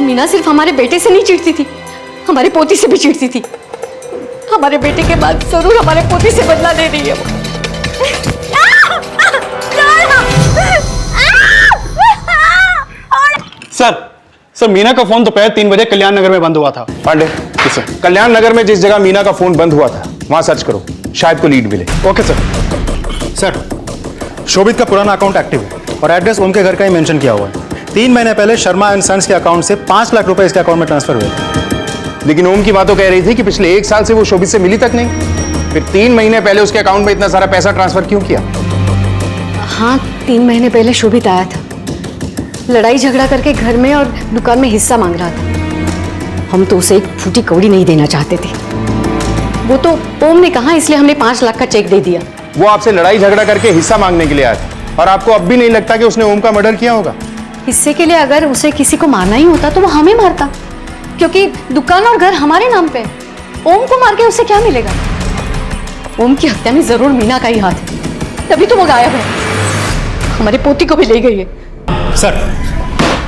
मीना सिर्फ हमारे बेटे से नहीं चिढ़ती थी, हमारे पोती से भी चिढ़ती थी। हमारे बेटे के बाद जरूर हमारे पोती से बदला ले रही है वो। सर मीना का फोन दोपहर 3 बजे कल्याण नगर में बंद हुआ था। पांडे, कल्याण नगर में जिस जगह मीना का फोन बंद हुआ था वहां सर्च करो, शायद को लीड मिले। Okay sir. सर, शोभित का पुराना अकाउंट एक्टिव है और एड्रेस उनके घर का ही मेंशन किया हुआ है। 3 महीने पहले शर्मा एंड सन्स के अकाउंट से 5 लाख रुपए इसके अकाउंट में ट्रांसफर हुए थे। लेकिन ओम की बात तो कह रही थी कि पिछले 1 साल से वो शोभित से मिली तक नहीं। फिर 3 महीने पहले उसके अकाउंट में इतना सारा पैसा ट्रांसफर क्यों किया? हाँ, 3 महीने पहले शोभित आया था, लड़ाई झगड़ा करके घर में और दुकान में हिस्सा मांग रहा था। हम तो उसे एक फूटी कौड़ी नहीं देना चाहते थे। वो तो ओम ने कहा, इसलिए हमने 5 लाख का चेक दे दिया। वो आपसे लड़ाई झगड़ा करके हिस्सा मांगने के लिए आया था और आपको अब भी नहीं लगता कि उसने ओम का मर्डर किया होगा? हिस्से के लिए अगर उसे किसी को मारना ही होता तो वो हमें मारता, क्योंकि दुकान और घर हमारे नाम पे। ओम को मार के उसे क्या मिलेगा? ओम की हत्या में जरूर मीना का ही हाथ है, तभी तो वो गायब है। हमारे पोती को भी ले गई है। सर,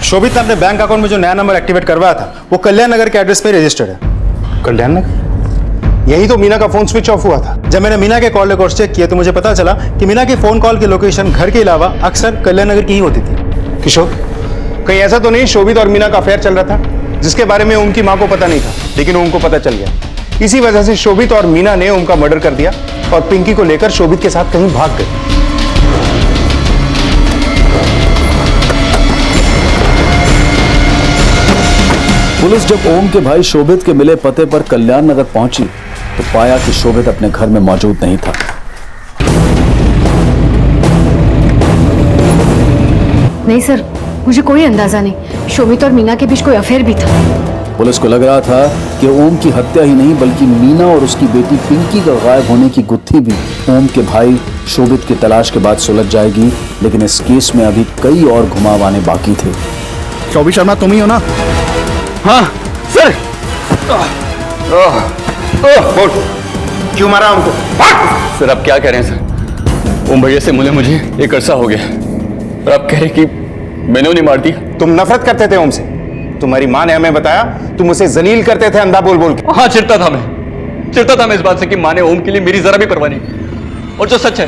शोभित ने अपने बैंक अकाउंट में जो नया नंबर एक्टिवेट करवाया था वो कल्याण नगर के एड्रेस पे रजिस्टर्ड है। कल्याण नगर? यही तो मीना का फोन स्विच ऑफ हुआ था। जब मैंने मीना के कॉल रिकॉर्ड्स चेक किए तो मुझे पता चला कि मीना की फोन कॉल की लोकेशन घर के अलावा अक्सर कल्याण नगर की ही होती थी। किशोर, कहीं ऐसा तो नहीं शोभित और मीना का अफेयर चल रहा था जिसके बारे में ओम की मां को पता नहीं था, लेकिन ओम को पता चल गया। इसी वजह से शोभित और मीना ने ओम का मर्डर कर दिया और पिंकी को लेकर शोभित के साथ कहीं भाग गए। पुलिस जब ओम के भाई शोभित के मिले पते पर कल्याण नगर पहुंची तो पाया कि शोभित अपने घर में मौजूद नहीं था। नहीं सर, मुझे कोई अंदाजा नहीं। शोभित और मीना के बीच कोई अफेयर भी था। पुलिस को लग रहा था कि ओम की हत्या ही नहीं बल्कि मीना और उसकी बेटी पिंकी का गायब होने की गुत्थी भी ओम के भाई शोभित की तलाश के बाद सुलझ जाएगी, लेकिन इस केस में अभी कई और घुमाव आने बाकी थे। शोभित शर्मा तुम ही हो ना? हाँ सर। बोल, क्यों मारा हमको? सर आप क्या कह रहे हैं सर? ओम भैया से मुझे एक अरसा हो गया और आप कह रहे हैं कि मैंने उन्हें मार दिया? तुम नफरत करते थे ओम से। तुम्हारी मां ने हमें बताया तुम उसे जलील करते थे अंधा बोल बोल के। हाँ, चिढ़ता था मैं इस बात से कि मां ने ओम के लिए मेरी जरा भी परवाह नहीं। और जो सच है,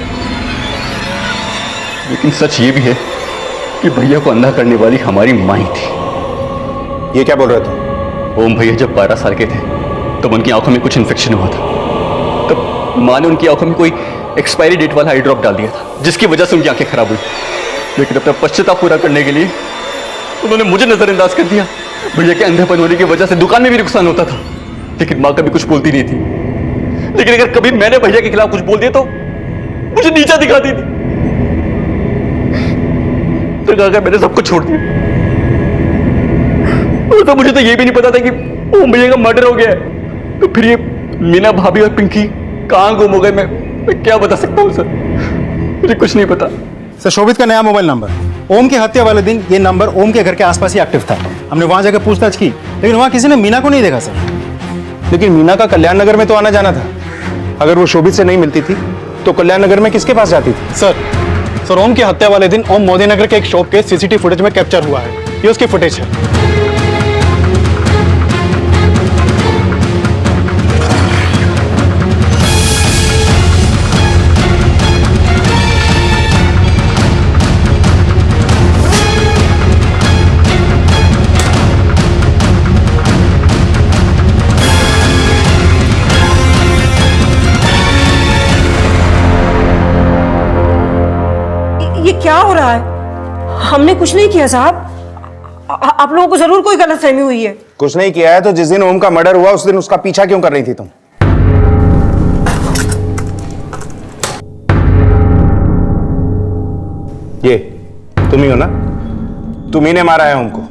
लेकिन सच ये भी है कि भैया को अंधा करने वाली हमारी मां ही थी। ये क्या बोल रहे थे? ओम भैया जब 12 साल के थे तब उनकी आंखों में कुछ इन्फेक्शन हुआ था। तब मां ने उनकी आंखों में कोई एक्सपायरी डेट वाला आई ड्रॉप डाल दिया था, जिसकी वजह से उनकी आंखें खराब हुई। लेकिन अपना पश्चाताप पूरा करने के लिए उन्होंने मुझे नजरअंदाज कर दिया। भैया के अंधेपन होने की वजह से दुकान में भी नुकसान होता था, लेकिन मां कभी कुछ बोलती नहीं थी। लेकिन अगर कभी मैंने भैया के खिलाफ कुछ बोल दिया तो मुझे नीचा दिखाती थी। तो अगर मैंने सब कुछ छोड़ दिया तो मुझे तो ये भी नहीं पता था कि ओम भैया का मर्डर हो गया है। तो फिर ये मीना भाभी और पिंकी कहाँ गुम हो गए, मैं क्या बता सकता हूँ सर? मुझे कुछ नहीं पता। सर, शोभित का नया मोबाइल नंबर, ओम की हत्या वाले दिन ये नंबर ओम के घर के आसपास ही एक्टिव था। हमने वहां जाकर पूछताछ की, लेकिन वहां किसी ने मीना को नहीं देखा सर। लेकिन मीना का कल्याण नगर में तो आना जाना था। अगर वो शोभित से नहीं मिलती थी तो कल्याण नगर में किसके पास जाती थी? सर ओम की हत्या वाले दिन ओम मोदी नगर के एक शॉप के सीसीटीवी फुटेज में कैप्चर हुआ है। ये उसकी फुटेज है। ये क्या हो रहा है? हमने कुछ नहीं किया साहब। आप लोगों को जरूर कोई गलतफहमी हुई है। कुछ नहीं किया है तो जिस दिन ओम का मर्डर हुआ उस दिन उसका पीछा क्यों कर रही थी तुम? ये तुम ही हो ना? तुम ही ने मारा है ओम को?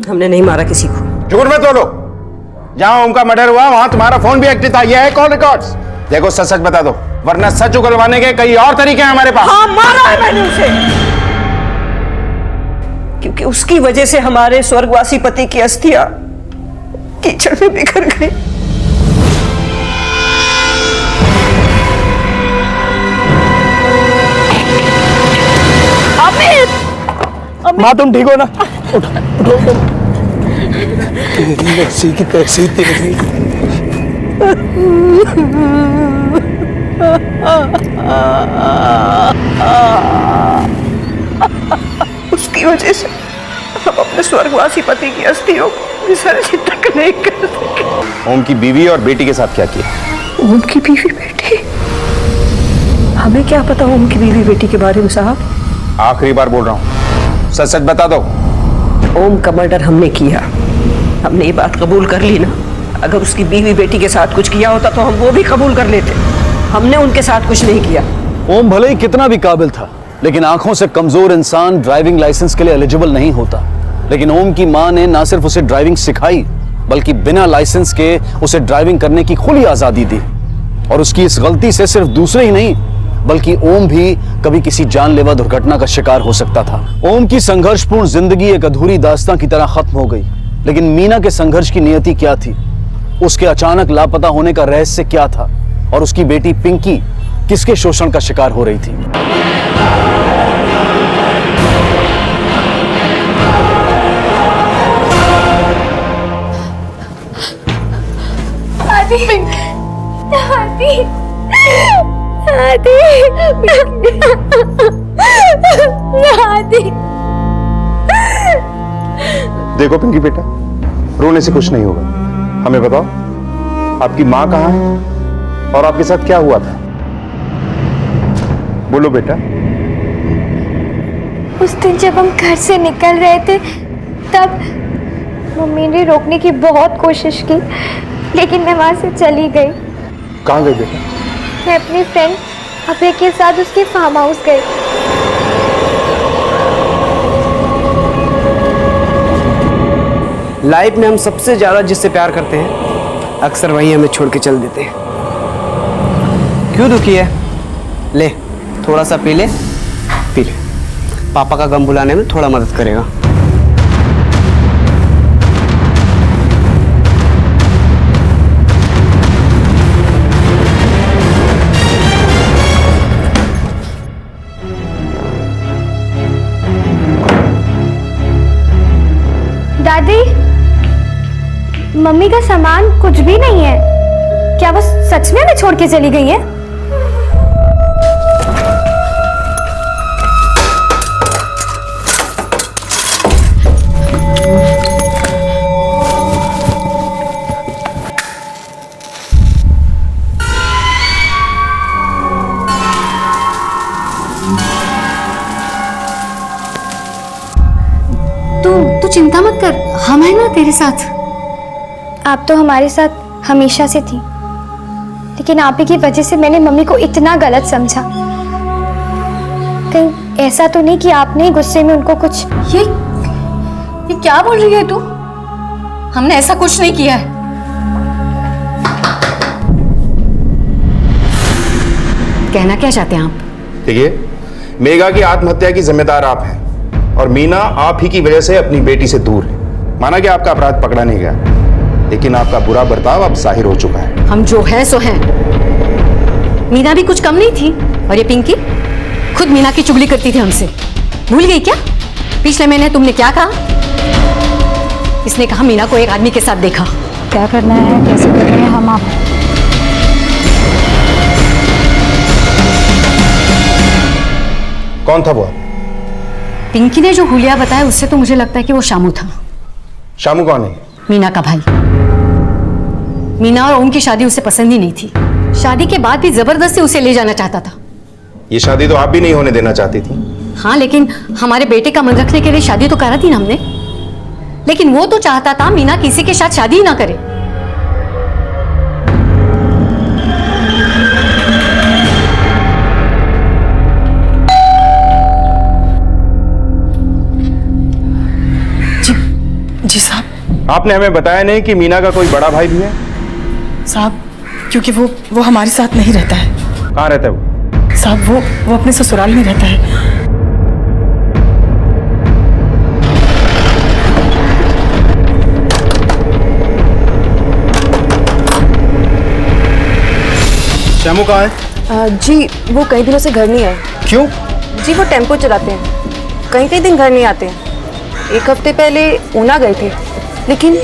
हमने नहीं मारा किसी को। झूठ मत बोलो। जहां ओम का मर्डर हुआ वहां तुम्हारा फोन भी एक्टिव था। यह है कॉल रिकॉर्ड्स। देखो सच सच बता दो, वरना सच उगलवाने के कई और तरीके हैं हमारे पास। हाँ, मारा है मैंने उसे, क्योंकि उसकी वजह से हमारे स्वर्गवासी पति की अस्थियां कीचड़ में बिखर गई। माँ तुम ठीक हो ना? उठो उठो उठो। कैसी की कैसी तेरी। उसकी वजह से हम अपने स्वर्गवासी पति की अस्थियों को विसर्जित तक नहीं कर सके। ओम की बीवी और बेटी के साथ क्या किया? ओम की बीवी बेटी? हमें क्या पता ओम की बीवी बेटी के बारे में साहब? आखिरी बार बोल रहा हूँ, सच सच बता दो। ओम का मर्डर हमने किया। हमने ये बात कबूल कर ली ना। अगर उसकी बीवी बेटी के साथ कुछ किया होता तो हम वो भी कबूल कर लेते। हमने उनके साथ कुछ नहीं किया। ओम भले ही कितना भी काबिल था, लेकिन आंखों से कमजोर इंसान ड्राइविंग लाइसेंस के लिए एलिजिबल नहीं होता। लेकिन ओम की मां ने ना सिर्फ उसे ड्राइविंग सिखाई, बल्कि बिना लाइसेंस के उसे ड्राइविंग करने की खुली आजादी दी। और उसकी इस गलती से सिर्फ दूसरे ही नहीं, बल्कि ओम भी कभी किसी जानलेवा दुर्घटना का शिकार हो सकता था। ओम की संघर्षपूर्ण जिंदगी एक अधूरी दास्तां की तरह खत्म हो गई। लेकिन मीना के संघर्ष की नियति क्या थी? उसके अचानक लापता होने का रहस्य क्या था? और उसकी बेटी पिंकी किसके शोषण का शिकार हो रही थी? आदि, आदि, आदि, आदि। देखो पिंकी बेटा, रोने से कुछ नहीं होगा। हमें बताओ, आपकी माँ कहाँ है और आपके साथ क्या हुआ था? बोलो बेटा। उस दिन जब हम घर से निकल रहे थे, तब मम्मी ने रोकने की बहुत कोशिश की, लेकिन मैं वहां से चली गई। कहाँ गई बेटा? मैं अपनी फ्रेंड अभय के साथ उसके फार्म हाउस गई। लाइफ में हम सबसे ज्यादा जिससे प्यार करते हैं, अक्सर वही हमें छोड़ के चल देते हैं। क्यों दुखी है? ले थोड़ा सा पी ले, पी ले। पापा का गम भुलाने में थोड़ा मदद करेगा। दादी, मम्मी का सामान कुछ भी नहीं है। क्या वो सच में हमें छोड़ के चली गई है? तू चिंता मत कर, हम हैं ना तेरे साथ। आप तो हमारे साथ हमेशा से थी, लेकिन आप ही की वजह से मैंने मम्मी को इतना गलत समझा। कहीं ऐसा तो नहीं कि आपने गुस्से में उनको कुछ? ये क्या बोल रही है तू? हमने ऐसा कुछ नहीं किया है। कहना क्या चाहते हैं आप? देखिए, मेघा की आत्महत्या की जिम्मेदार आप हैं और मीना आप ही की वजह से अपनी बेटी से दूर है। माना कि आपका अपराध पकड़ा नहीं गया, लेकिन आपका बुरा बर्ताव अब जाहिर हो चुका है। हम जो है सो हैं। मीना भी कुछ कम नहीं थी, और ये पिंकी खुद मीना की चुगली करती थी हमसे। भूल गई क्या पिछले महीने तुमने क्या कहा? इसने कहा मीना को एक आदमी के साथ देखा। क्या करना है, कैसे करना है, हम आप कौन था वो? पिंकी ने जो हुलिया बताया उससे तो मुझे लगता है कि वो शामू था। शामू कौन है? मीना का भाई। मीना और ओम की शादी उसे पसंद ही नहीं थी। शादी के बाद भी जबरदस्ती उसे ले जाना चाहता था। ये शादी तो आप भी नहीं होने देना चाहती थी। हाँ, लेकिन हमारे बेटे का मन रखने के लिए शादी तो करा थी ना हमने। लेकिन वो तो चाहता था मीना किसी के साथ शादी ही ना करे। जी साहब। आपने हमें बताया नहीं कि मीना का कोई बड़ा भाई भी है? साहब, क्योंकि वो हमारे साथ नहीं रहता है। कहाँ रहता है वो? साहब, वो अपने ससुराल में रहता है। श्यामू कहाँ है? जी वो कई दिनों से घर नहीं आए। क्यों? जी वो टेम्पो चलाते हैं, कई दिन घर नहीं आते हैं। एक हफ्ते पहले ऊना गए थे। लेकिन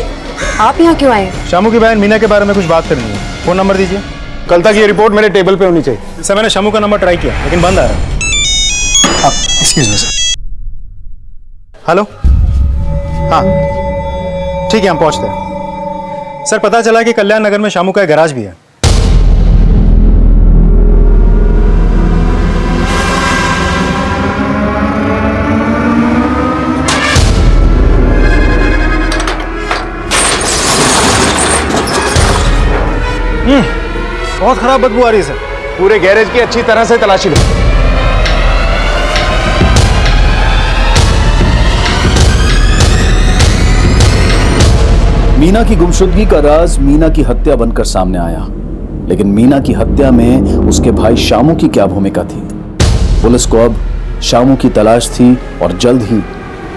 आप यहाँ क्यों आए? श्यामू की बहन मीना के बारे में कुछ बात करनी है। फोन नंबर दीजिए। कल तक ये रिपोर्ट मेरे टेबल पे होनी चाहिए। सर, मैंने श्यामू का नंबर ट्राई किया लेकिन बंद आ रहा है। Excuse me sir. हेलो हाँ ठीक है, हम पहुंचते हैं। सर पता चला कि कल्याण नगर में शामू का एक गैराज भी है। बहुत खराब बदबू आ रही है सर। पूरे गैरेज की अच्छी तरह से तलाशी लो। मीना की गुमशुदगी का राज मीना की हत्या बनकर सामने आया, लेकिन मीना की हत्या में उसके भाई शामू की क्या भूमिका थी? पुलिस को अब शामू की तलाश थी और जल्द ही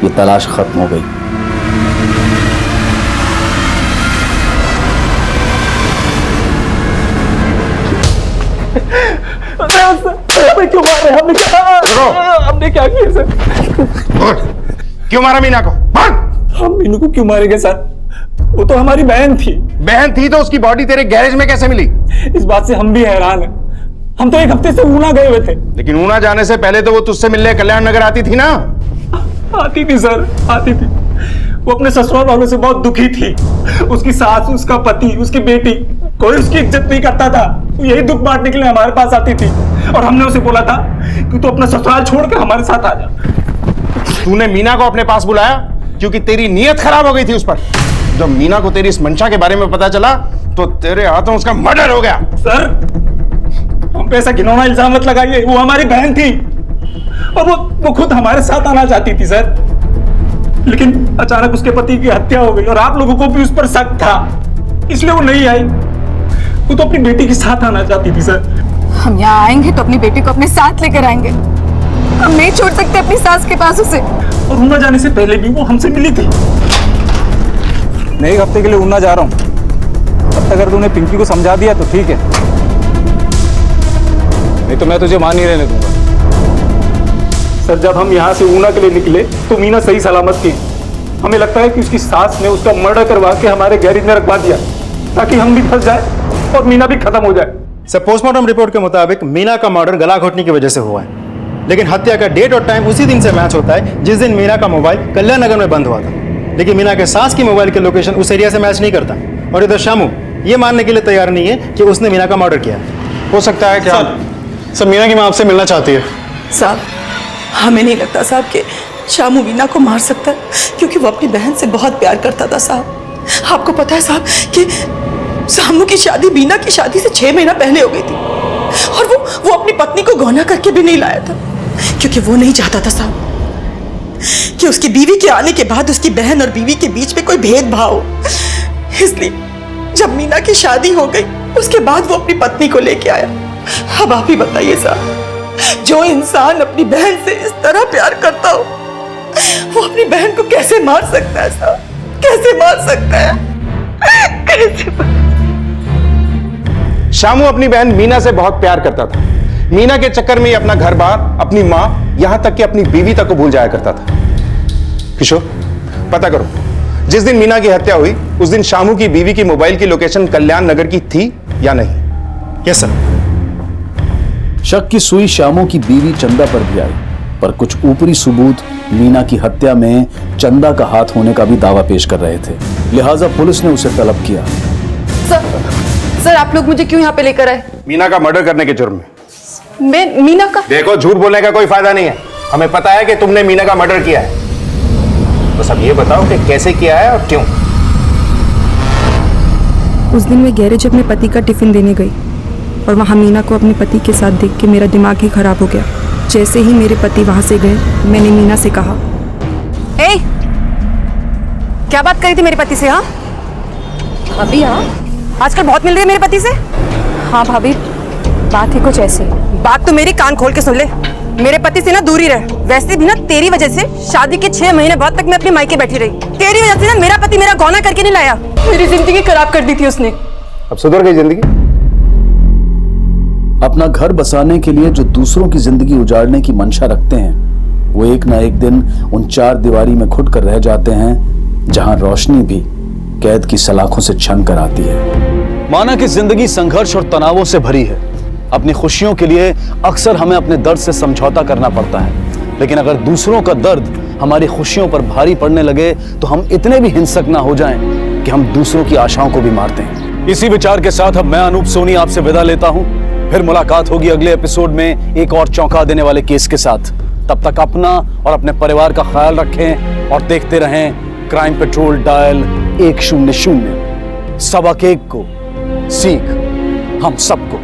ये तलाश खत्म हो गई। क्यों मार रहे? हमने क्या किया सर? क्यों मारा मीना को? हम मीनू को क्यों मारेंगे सर? वो तो हमारी बहन थी। बहन थी तो उसकी बॉडी तेरे गैरेज में कैसे मिली? इस बात से हम भी हैरान हैं। हम तो एक हफ्ते से ऊना गए हुए थे। लेकिन ऊना जाने से पहले तो वो तुझसे मिलने कल्याण नगर आती थी ना? आती थी सर, आती थी। वो अपने ससुराल वालों से बहुत दुखी थी। उसकी सास, उसका पति, उसकी बेटी, कोई उसकी इज्जत नहीं करता था। वो यही दुख बांटने के लिए हमारे पास आती थी और हमने उसे बोला था कि तू अपना ससुराल छोड़ के हमारे साथ आ जा। तूने मीना को अपने पास बुलाया क्योंकि तेरी नीयत खराब हो गई थी उस पर। जब मीना को तेरी इस मंशा के बारे में पता चला तो तेरे हाथों उसका मर्डर हो गया। सर हम पे ऐसा घिनौना इल्जाम मत लगाइए। वो हमारी बहन थी और वो खुद हमारे साथ आना चाहती थी सर, लेकिन अचानक उसके पति की हत्या हो गई और आप लोगों को भी उस पर शक था, इसलिए वो नहीं आई। वो तो अपनी बेटी के साथ आना चाहती थी सर। हम यहाँ आएंगे तो अपनी बेटी को अपने साथ लेकर आएंगे। हम नहीं छोड़ सकते अपनी सास के पास उसे। और ऊना जाने से पहले भी वो हमसे मिली थी। मैं एक हफ्ते के लिए ऊना जा रहा हूँ। अब तक अगर तूने पिंकी को समझा दिया तो ठीक है, नहीं तो मैं तुझे मान नहीं रहने दूंगा। सर जब हम यहाँ से ऊना के लिए निकले तो मीना सही सलामत थी। हमें लगता है कि उसकी सास ने उसका मर्डर करवा के हमारे गैरेज में रखवा दिया ताकि हम भी फंस जाए और मीना भी खत्म हो जाए। सर पोस्टमार्टम रिपोर्ट के मुताबिक मीना का मर्डर गला घोटने की वजह से हुआ है, लेकिन हत्या का डेट और टाइम उसी दिन से मैच होता है जिस दिन मीना का मोबाइल कल्याण नगर में बंद हुआ था। लेकिन मीना के सास की मोबाइल के लोकेशन उस एरिया से मैच नहीं करता और इधर शामू ये मानने के लिए तैयार नहीं है कि उसने मीना का मर्डर किया है। हो सकता है क्या? सर मीना की मां आपसे मिलना चाहती है। साहब हमें नहीं लगता साहब कि शामू मीना को मार सकता है, क्योंकि वो अपनी बहन से बहुत प्यार करता था साहब। आपको पता है साहब कि शामू की शादी मीना की शादी से 6 महीना पहले हो गई थी और वो अपनी पत्नी को गौना करके भी नहीं लाया था, क्योंकि वो नहीं चाहता था साहब कि उसकी बीवी के आने के बाद उसकी बहन और बीवी के बीच में कोई भेदभाव हो। इसलिए जब मीना की शादी हो गई उसके बाद वो अपनी पत्नी को लेके आया। अब आप ही बताइए साहब, जो इंसान अपनी बहन से इस तरह प्यार करता हो वो अपनी बहन को कैसे मार सकता है साहब? कैसे मार सकता है? कैसे? शामू अपनी बहन मीना से बहुत प्यार करता था। मीना के चक्कर में अपना घर बार, अपनी मां, यहां तक कि अपनी बीवी तक को भूल जाया करता था। किशोर पता करो, जिस दिन मीना की हत्या हुई उस दिन शामू की बीवी की मोबाइल की लोकेशन कल्याण नगर की थी या नहीं? Yes sir. शक की सुई शामू की बीवी चंदा पर भी आई, पर कुछ ऊपरी सबूत मीना की हत्या में चंदा का हाथ होने का भी दावा पेश कर रहे थे, लिहाजा पुलिस ने उसे तलब किया। सर आप लोग मुझे क्यों यहाँ पे लेकर आए? मीना का मर्डर करने के जुर्म में। मैं मीना का? देखो झूठ बोलने का कोई फायदा नहीं है। हमें पता है कि तुमने मीना का मर्डर किया है, बस अब ये बताओ कि कैसे किया है और क्यों। उस दिन मैं गैरेज अपने पति का टिफिन देने गई और वहाँ मीना को अपने पति के साथ देख के मेरा दिमाग ही खराब हो गया। जैसे ही मेरे पति वहां से गए मैंने मीना से कहा, ए, क्या बात करी थी मेरे पति से? हाँ भाभी, हाँ आजकल बहुत मिल रही है मेरे पति से। हाँ भाभी, बात ही कुछ ऐसी। बात तो मेरी कान खोल के सुन ले, मेरे पति से ना दूरी रहे। वैसे भी ना तेरी वजह से शादी के 6 महीने बाद तक मैं अपने मायके बैठी रही। तेरी वजह से ना मेरा पति मेरा गौना करके नहीं लाया, मेरी जिंदगी खराब कर दी थी उसने। अब सुधर गई जिंदगी? अपना घर बसाने के लिए जो दूसरों की जिंदगी उजाड़ने की मंशा रखते हैं वो एक ना एक दिन उन 4 दीवारी में घुट कर रह जाते हैं जहां रोशनी भी कैद की सलाखों से छन कर आती है। माना कि जिंदगी संघर्ष और तनावों से भरी है। अपनी खुशियों के लिए अक्सर हमें अपने दर्द से समझौता करना पड़ता है, लेकिन अगर दूसरों का दर्द हमारी खुशियों पर भारी पड़ने लगे तो हम इतने भी हिंसक ना हो जाएं कि हम दूसरों की आशाओं को भी मारते हैं। इसी विचार के साथ अब मैं अनूप सोनी आपसे विदा लेता हूं। फिर मुलाकात होगी अगले एपिसोड में एक और चौंका देने वाले केस के साथ। तब तक अपना और अपने परिवार का ख्याल रखें और देखते रहें क्राइम पेट्रोल डायल 100। सबक एक को सीख हम सबको।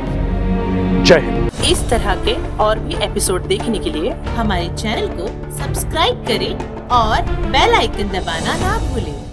जय हिंद। इस तरह के और भी एपिसोड देखने के लिए हमारे चैनल को सब्सक्राइब करें और बेल आइकन दबाना ना भूलें।